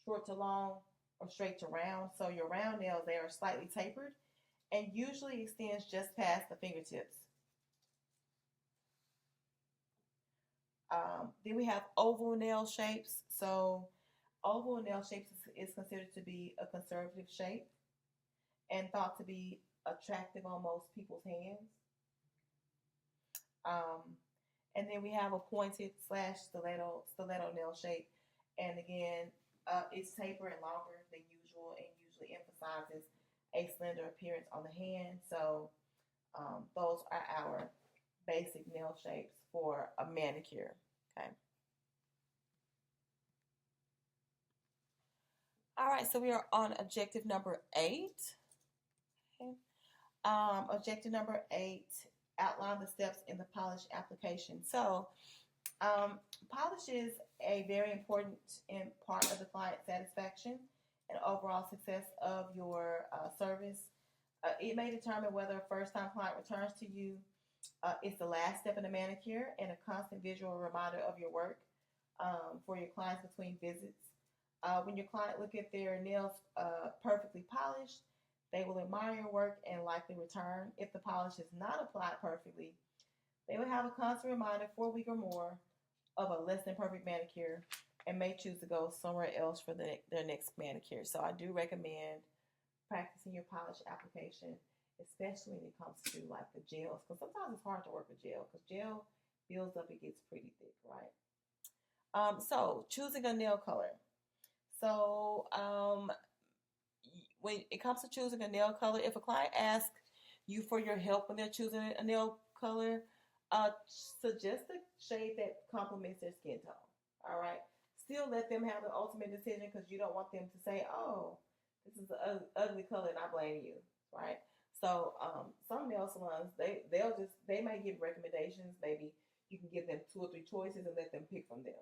short to long, or straight to round. So your round nails, they are slightly tapered and usually extends just past the fingertips. Then we have oval nail shapes. So oval nail shapes is considered to be a conservative shape and thought to be attractive on most people's hands. And then we have a pointed slash stiletto nail shape. And again, it's tapered and longer than usual and usually emphasizes a slender appearance on the hand. So those are our basic nail shapes for a manicure. Okay. All right, so we are on objective number 8. Okay. Objective number 8, outline the steps in the polish application. So polish is a very important part of the client satisfaction and overall success of your service. It may determine whether a first-time client returns to you. It's the last step in the manicure and a constant visual reminder of your work for your clients between visits. When your client look at their nails perfectly polished, they will admire your work and likely return. If the polish is not applied perfectly, they will have a constant reminder for a week or more of a less than perfect manicure and may choose to go somewhere else for their next manicure. So I do recommend practicing your polish application, especially when it comes to like the gels, because sometimes it's hard to work with gel because gel builds up, it gets pretty thick, right? So choosing a nail color. So when it comes to choosing a nail color, if a client asks you for your help when they're choosing a nail color, suggest a shade that complements their skin tone. All right. Still let them have the ultimate decision because you don't want them to say, "Oh, this is an ugly color," and I blame you, right? So some nail salons they might give recommendations. Maybe you can give them 2 or 3 choices and let them pick from them.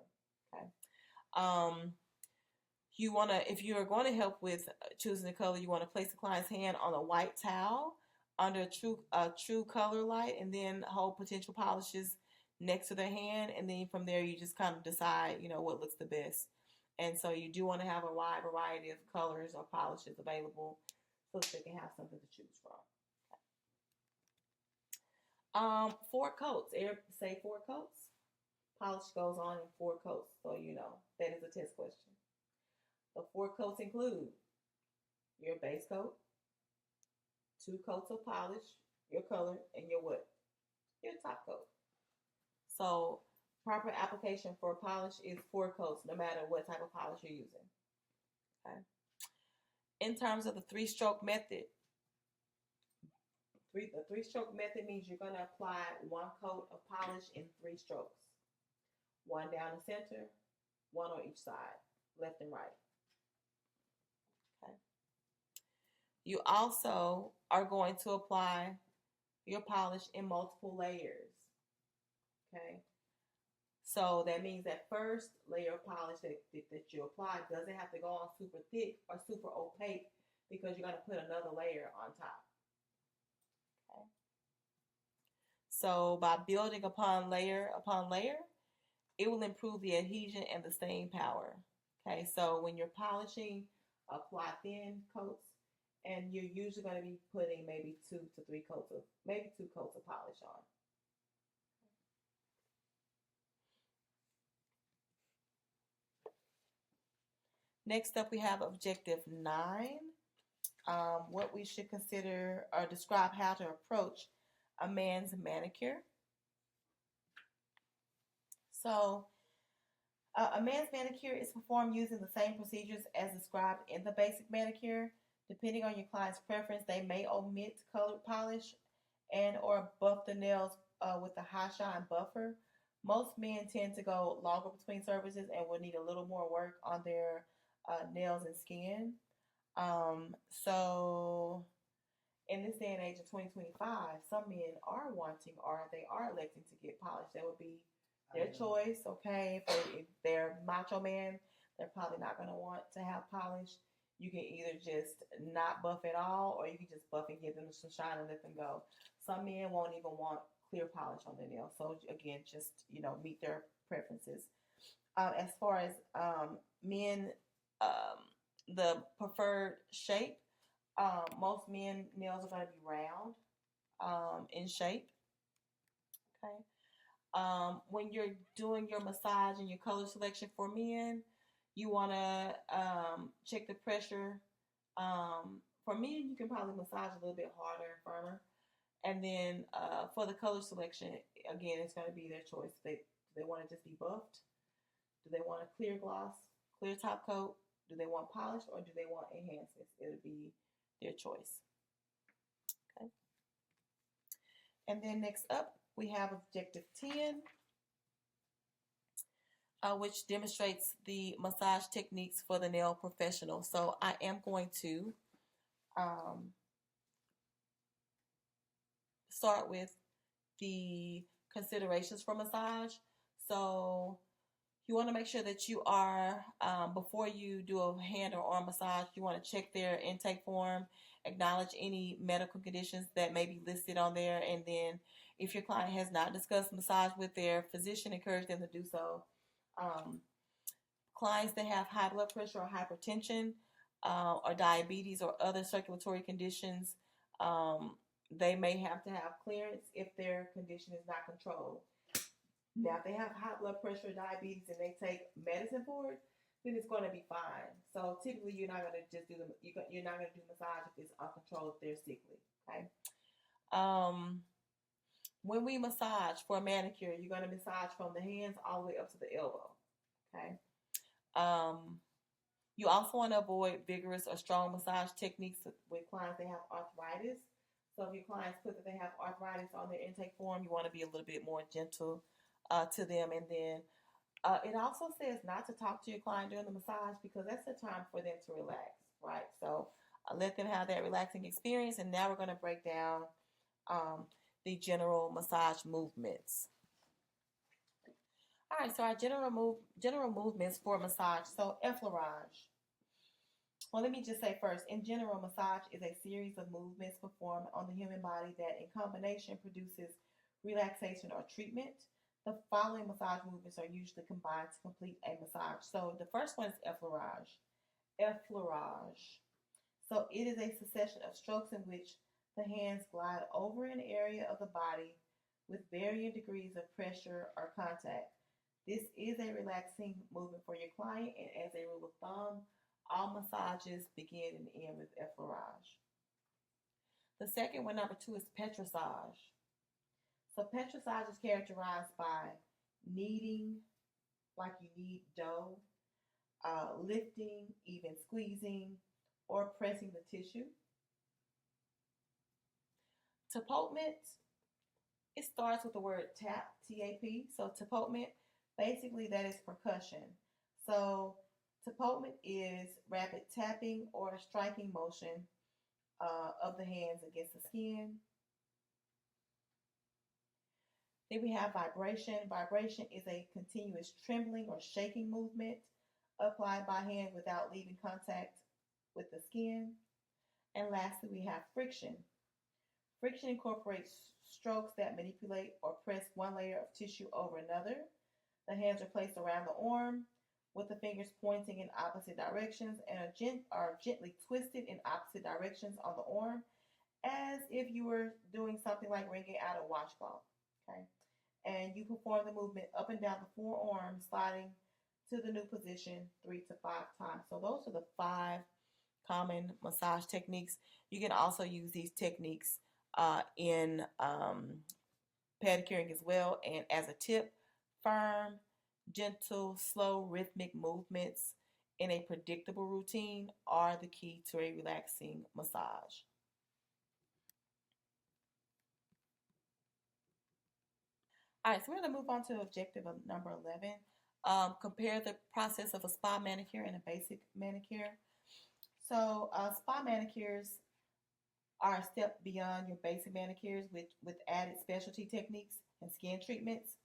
Okay. You want to, if you are going to help with choosing the color, you want to place the client's hand on a white towel under a true color light, and then hold potential polishes next to their hand, and then from there you just kind of decide, what looks the best. And so you do want to have a wide variety of colors or polishes available so that they can have something to choose from. Okay. 4 coats. Say 4 coats. Polish goes on in 4 coats, so that is a test question. The 4 coats include your base coat, 2 coats of polish, your color, and your what? Your top coat. So proper application for polish is 4 coats, no matter what type of polish you're using. Okay. In terms of the 3-stroke method, the 3-stroke method means you're going to apply 1 coat of polish in 3 strokes. 1 down the center, 1 on each side, left and right. Okay. You also are going to apply your polish in multiple layers. Okay. So that means that first layer of polish that you apply doesn't have to go on super thick or super opaque because you're going to put another layer on top. Okay. So by building upon layer, it will improve the adhesion and the staying power. Okay, so when you're polishing, apply thin coats and you're usually going to be putting maybe maybe 2 coats of polish on. Next up, we have objective 9. What we should consider or describe how to approach a man's manicure. So, a man's manicure is performed using the same procedures as described in the basic manicure. Depending on your client's preference, they may omit colored polish and or buff the nails with a high shine buffer. Most men tend to go longer between services and will need a little more work on their nails and skin. So in this day and age of 2025, some men are wanting or they are electing to get polished. That would be their choice, okay? If they're macho man, they're probably not going to want to have polish. You can either just not buff at all, or you can just buff and give them some shine and let them go. Some men won't even want clear polish on their nails. So again, just meet their preferences. As far as men, the preferred shape, most men nails are going to be round in shape. Okay. When you're doing your massage and your color selection for men, you want to check the pressure. For men, you can probably massage a little bit harder and firmer. And then for the color selection, again, it's going to be their choice. Do they want to just be buffed? Do they want a clear gloss, clear top coat? Do they want polish, or do they want enhancements? It'll be their choice. Okay. And then next up, we have objective 10, which demonstrates the massage techniques for the nail professional. So I am going to start with the considerations for massage. So you want to make sure that you are, before you do a hand or arm massage, you want to check their intake form, acknowledge any medical conditions that may be listed on there, and then if your client has not discussed massage with their physician, encourage them to do so. Clients that have high blood pressure or hypertension or diabetes or other circulatory conditions, they may have to have clearance if their condition is not controlled. Now, if they have high blood pressure, diabetes, and they take medicine for it, then it's going to be fine. So typically, you're not going to just do you're not going to do massage if it's uncontrolled, if they're sickly. Okay. When we massage for a manicure, you're going to massage from the hands all the way up to the elbow. Okay. You also want to avoid vigorous or strong massage techniques with clients that have arthritis. So if your clients put that they have arthritis on their intake form, you want to be a little bit more gentle to them. And then it also says not to talk to your client during the massage because that's the time for them to relax, right? So let them have that relaxing experience. And now we're going to break down the general massage movements. All right, so our general movements for massage. So effleurage. Well, let me just say first, in general, massage is a series of movements performed on the human body that in combination produces relaxation or treatment. The following massage movements are usually combined to complete a massage. So the first one is effleurage. Effleurage. So it is a succession of strokes in which the hands glide over an area of the body with varying degrees of pressure or contact. This is a relaxing movement for your client, and as a rule of thumb, all massages begin and end with effleurage. The second one, number 2, is petrissage. So petrissage is characterized by kneading, like you knead dough, lifting, even squeezing, or pressing the tissue. Tapotement, it starts with the word tap, T-A-P. So tapotement, basically that is percussion. So tapotement is rapid tapping or striking motion of the hands against the skin. Then we have vibration. Vibration is a continuous trembling or shaking movement applied by hand without leaving contact with the skin. And lastly, we have friction. Friction incorporates strokes that manipulate or press one layer of tissue over another. The hands are placed around the arm with the fingers pointing in opposite directions and are gently twisted in opposite directions on the arm as if you were doing something like wringing out a washcloth. Okay. And you perform the movement up and down the forearm, sliding to the new position 3 to 5 times. So those are the 5 common massage techniques. You can also use these techniques in pedicuring as well. And as a tip, firm, gentle, slow, rhythmic movements in a predictable routine are the key to a relaxing massage. All right, so we're going to move on to objective of number 11. Compare the process of a spa manicure and a basic manicure. So, spa manicures are a step beyond your basic manicures with added specialty techniques and skin treatments,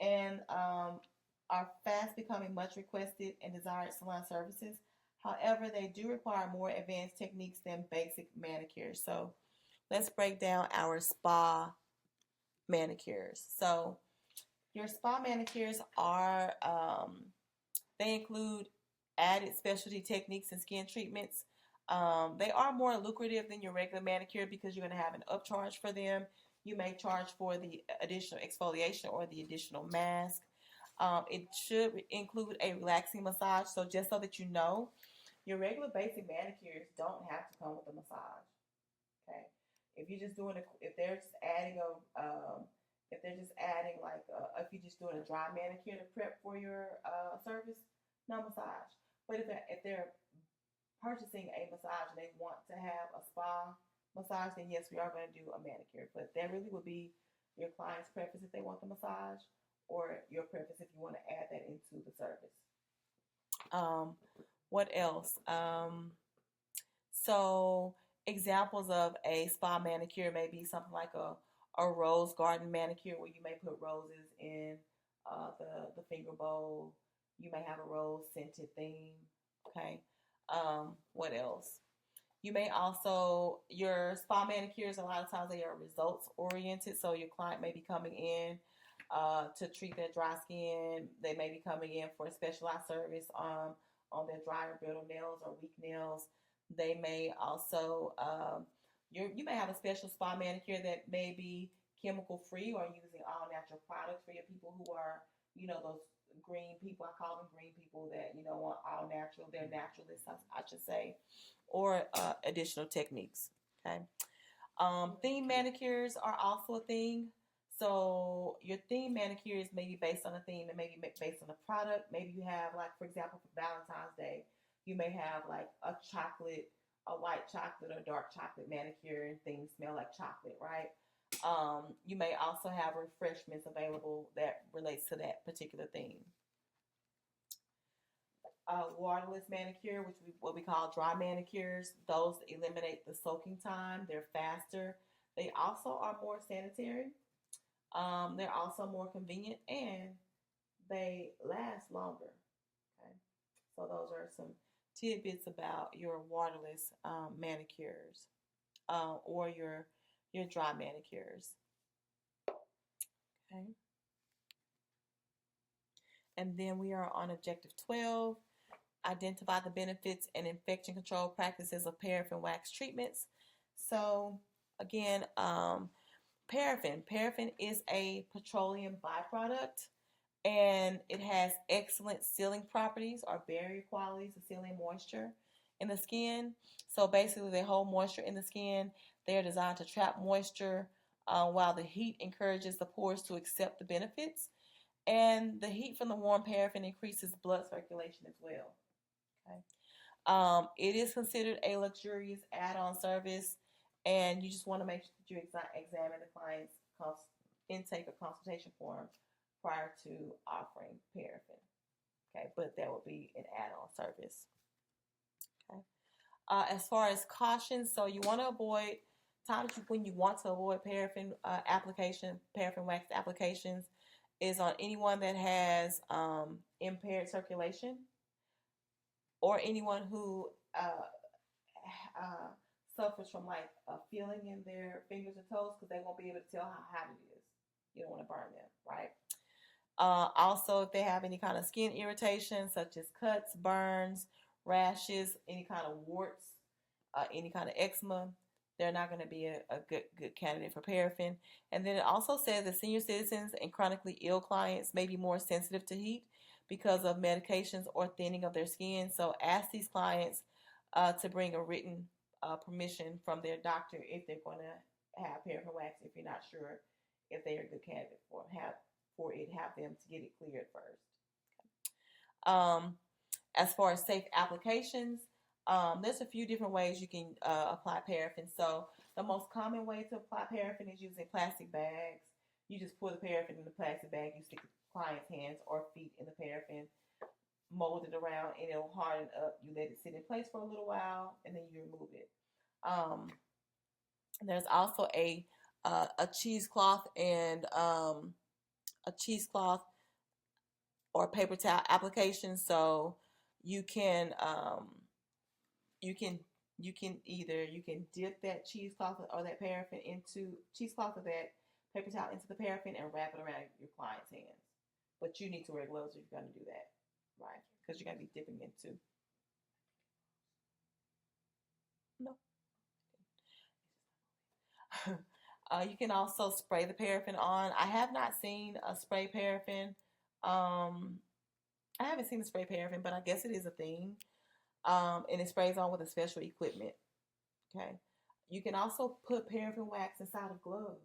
and are fast becoming much requested and desired salon services. However, they do require more advanced techniques than basic manicures. So, let's break down our spa manicures. So, your spa manicures are, they include added specialty techniques and skin treatments. They are more lucrative than your regular manicure because you're going to have an upcharge for them. You may charge for the additional exfoliation or the additional mask. It should include a relaxing massage. So just so that you know, your regular basic manicures don't have to come with a massage. Okay, if you're just doing if they're just adding if they're just adding if you're just doing a dry manicure to prep for your service, no massage. But if they're purchasing a massage and they want to have a spa massage, then yes, we are going to do a manicure. But that really would be your client's preference if they want the massage, or your preference if you want to add that into the service. What else? So examples of a spa manicure may be something like a rose garden manicure where you may put roses in the finger bowl. You may have a rose scented theme. Okay. What else? You may also, your spa manicures, a lot of times they are results oriented. So your client may be coming in to treat their dry skin. They may be coming in for a specialized service on their dry or brittle nails or weak nails. They may also, you may have a special spa manicure that may be chemical free or using all natural products for your people who are, those green people. I call them green people that, want all natural. They're naturalists, I should say, or additional techniques. Okay. Theme manicures are also a thing. So your theme manicures may be based on a theme and maybe based on a product. Maybe you have, like, for example, for Valentine's Day, you may have like a white chocolate or dark chocolate manicure, and things smell like chocolate, right? You may also have refreshments available that relates to that particular theme. Waterless manicure, what we call dry manicures, those eliminate the soaking time. They're faster. They also are more sanitary. They're also more convenient, and they last longer. Okay, so those are some tidbits about your waterless manicures or your dry manicures. Okay, and then we are on objective 12. Identify the benefits and infection control practices of paraffin wax treatments. So again, paraffin is a petroleum byproduct, and it has excellent sealing properties or barrier qualities of sealing moisture in the skin. So basically, they hold moisture in the skin. They are designed to trap moisture while the heat encourages the pores to accept the benefits. And the heat from the warm paraffin increases blood circulation as well. Okay. It is considered a luxurious add-on service, and you just want to make sure that you examine the client's intake or consultation form prior to offering paraffin. Okay, but that would be an add-on service. Okay. As far as cautions, so you want to avoid times when you want to avoid paraffin paraffin wax applications is on anyone that has impaired circulation, or anyone who suffers from like a feeling in their fingers or toes, because they won't be able to tell how hot it is. You don't want to burn them, right? Also, if they have any kind of skin irritation, such as cuts, burns, rashes, any kind of warts, any kind of eczema, they're not going to be a good candidate for paraffin. And then it also says that senior citizens and chronically ill clients may be more sensitive to heat because of medications or thinning of their skin. So ask these clients to bring a written permission from their doctor if they're going to have paraffin wax. If you're not sure if they are a good candidate have them to get it cleared first. As far as safe applications, there's a few different ways you can apply paraffin. So the most common way to apply paraffin is using plastic bags. You just pour the paraffin in the plastic bag, you stick the client's hands or feet in the paraffin, mold it around, and it'll harden up. You let it sit in place for a little while, and then you remove it. There's also a cheesecloth and a cheesecloth or paper towel application. So you can dip that cheesecloth or that paraffin into cheesecloth or that paper towel into the paraffin and wrap it around your client's hands. But you need to wear gloves if you're going to do that, right? Because you're going to be dipping into. No. You can also spray the paraffin on. I have not seen a spray paraffin. I haven't seen the spray paraffin, but I guess it is a thing. And it sprays on with a special equipment. Okay. You can also put paraffin wax inside of gloves.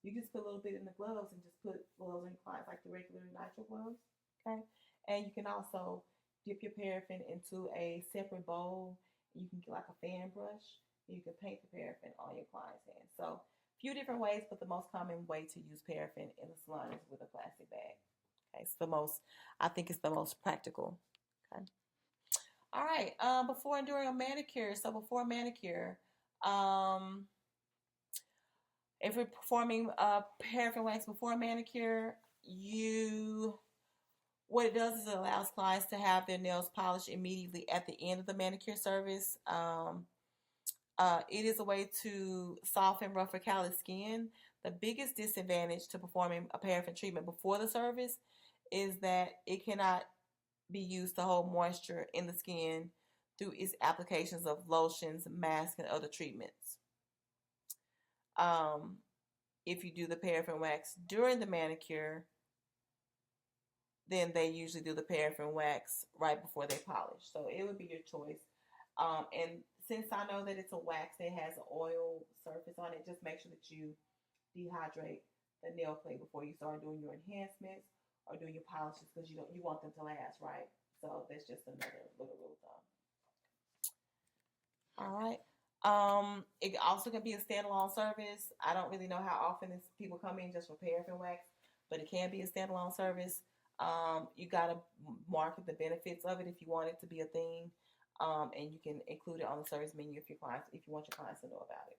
You just put a little bit in the gloves and just put gloves on your clients like the regular nitrile gloves. Okay. And you can also dip your paraffin into a separate bowl. You can get like a fan brush. You can paint the paraffin on your client's hands. So a few different ways, but the most common way to use paraffin in a salon is with a plastic bag. Okay, I think it's the most practical. Okay. All right. Before and during a manicure. So before a manicure, if you're performing paraffin wax before a manicure, what it does is it allows clients to have their nails polished immediately at the end of the manicure service. It is a way to soften rough or callous skin. The biggest disadvantage to performing a paraffin treatment before the service is that it cannot be used to hold moisture in the skin through its applications of lotions, masks, and other treatments. If you do the paraffin wax during the manicure, then they usually do the paraffin wax right before they polish. So it would be your choice. And since I know that it's a wax that has an oil surface on it, just make sure that you dehydrate the nail plate before you start doing your enhancements or doing your polishes, because you want them to last, right? So that's just another little rule of thumb. All right. It also can be a standalone service. I don't really know how often people come in just for paraffin wax, but it can be a standalone service. You got to market the benefits of it if you want it to be a thing. And you can include it on the service menu if you want your clients to know about it.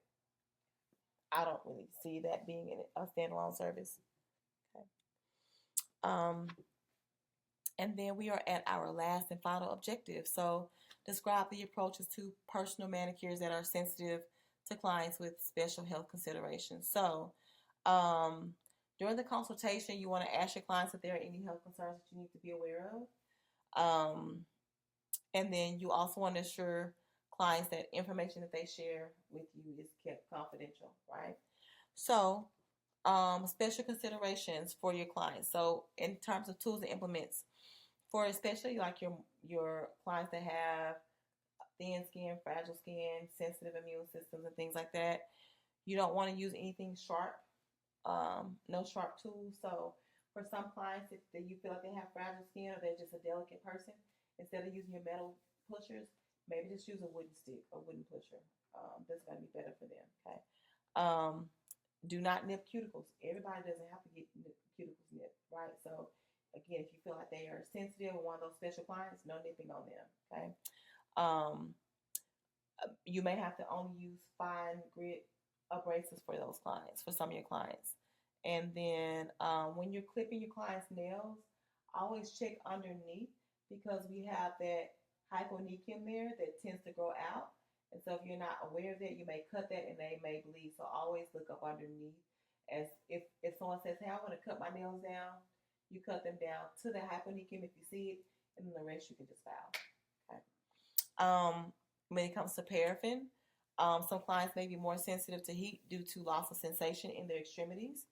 I don't really see that being a standalone service. Okay. And then we are at our last and final objective. So describe the approaches to personal manicures that are sensitive to clients with special health considerations. So during the consultation, you want to ask your clients if there are any health concerns that you need to be aware of. And then you also want to assure clients that information that they share with you is kept confidential, right? So, special considerations for your clients. So, in terms of tools and implements, for especially like your clients that have thin skin, fragile skin, sensitive immune systems, and things like that, you don't want to use anything sharp. No sharp tools. So, for some clients, if you feel like they have fragile skin or they're just a delicate person, instead of using your metal pushers, maybe just use a wooden stick or wooden pusher. That's going to be better for them. Okay. Do not nip cuticles. Everybody doesn't have to get cuticles nipped, right? So again, if you feel like they are sensitive or one of those special clients, no nipping on them. Okay. You may have to only use fine grit abrasives for those clients, for some of your clients. And then when you're clipping your clients' nails, always check underneath, because we have that hyponychium there that tends to grow out. And so if you're not aware of that, you may cut that and they may bleed. So always look up underneath. As if someone says, hey, I want to cut my nails down, You cut them down to the hyponicum if you see it, and then the rest you can just file. Okay. When it comes to paraffin, some clients may be more sensitive to heat due to loss of sensation in their extremities.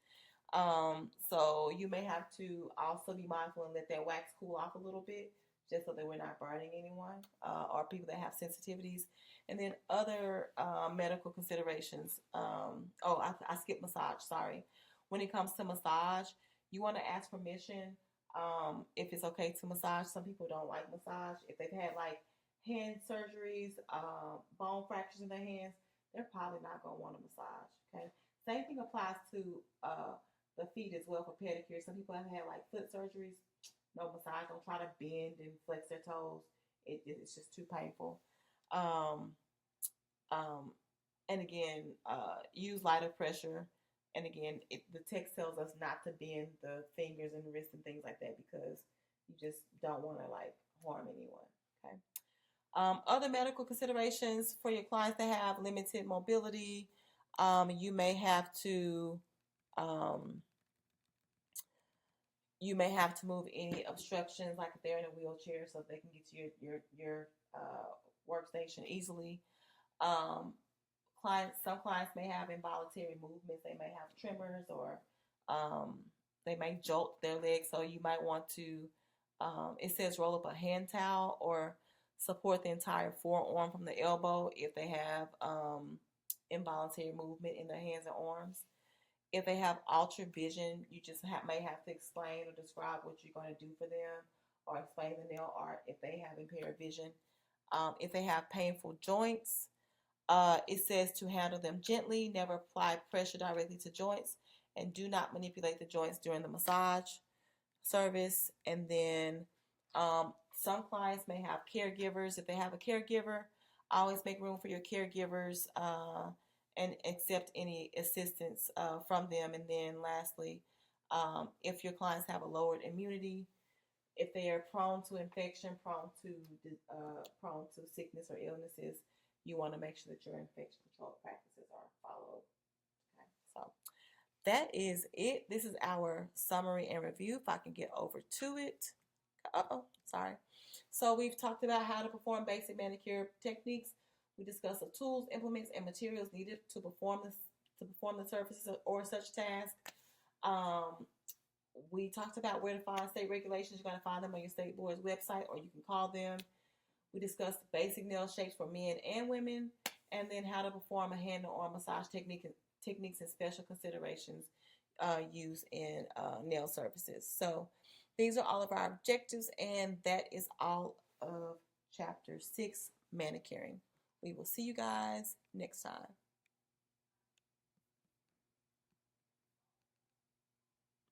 So you may have to also be mindful and let that wax cool off a little bit, just so that we're not burning anyone or people that have sensitivities. And then other medical considerations. I skipped massage. Sorry. When it comes to massage, you want to ask permission if it's okay to massage. Some people don't like massage. If they've had like hand surgeries, bone fractures in their hands, they're probably not going to want a massage. Okay. Same thing applies to the feet as well for pedicure. Some people have had like foot surgeries. No massage. Don't try to bend and flex their toes. It's just too painful. Um, and again, use lighter pressure. And again, the text tells us not to bend the fingers and wrists and things like that because you just don't want to like harm anyone. Okay. Other medical considerations for your clients that have limited mobility, you may have to move any obstructions, like if they're in a wheelchair, so they can get to your workstation easily. Some clients may have involuntary movements. They may have tremors, or they may jolt their legs. So you might want to. It says roll up a hand towel or support the entire forearm from the elbow if they have involuntary movement in their hands and arms. If they have altered vision, you just may have to explain or describe what you're going to do for them, or explain the nail art if they have impaired vision. If they have painful joints, it says to handle them gently, never apply pressure directly to joints, and do not manipulate the joints during the massage service. And then some clients may have caregivers. If they have a caregiver, always make room for your caregivers and accept any assistance from them. And then lastly, if your clients have a lowered immunity, if they are prone to infection, prone to sickness or illnesses, you want to make sure that your infection control practices are followed. Okay, so that is it. This is our summary and review. If I can get over to it. Sorry. So we've talked about how to perform basic manicure techniques. We discussed the tools, implements, and materials needed to perform the services or such tasks. We talked about where to find state regulations. You're going to find them on your state board's website, or you can call them. We discussed basic nail shapes for men and women, and then how to perform a hand or arm massage techniques and special considerations used in nail services. So these are all of our objectives, and that is all of Chapter 6, Manicuring. We will see you guys next time.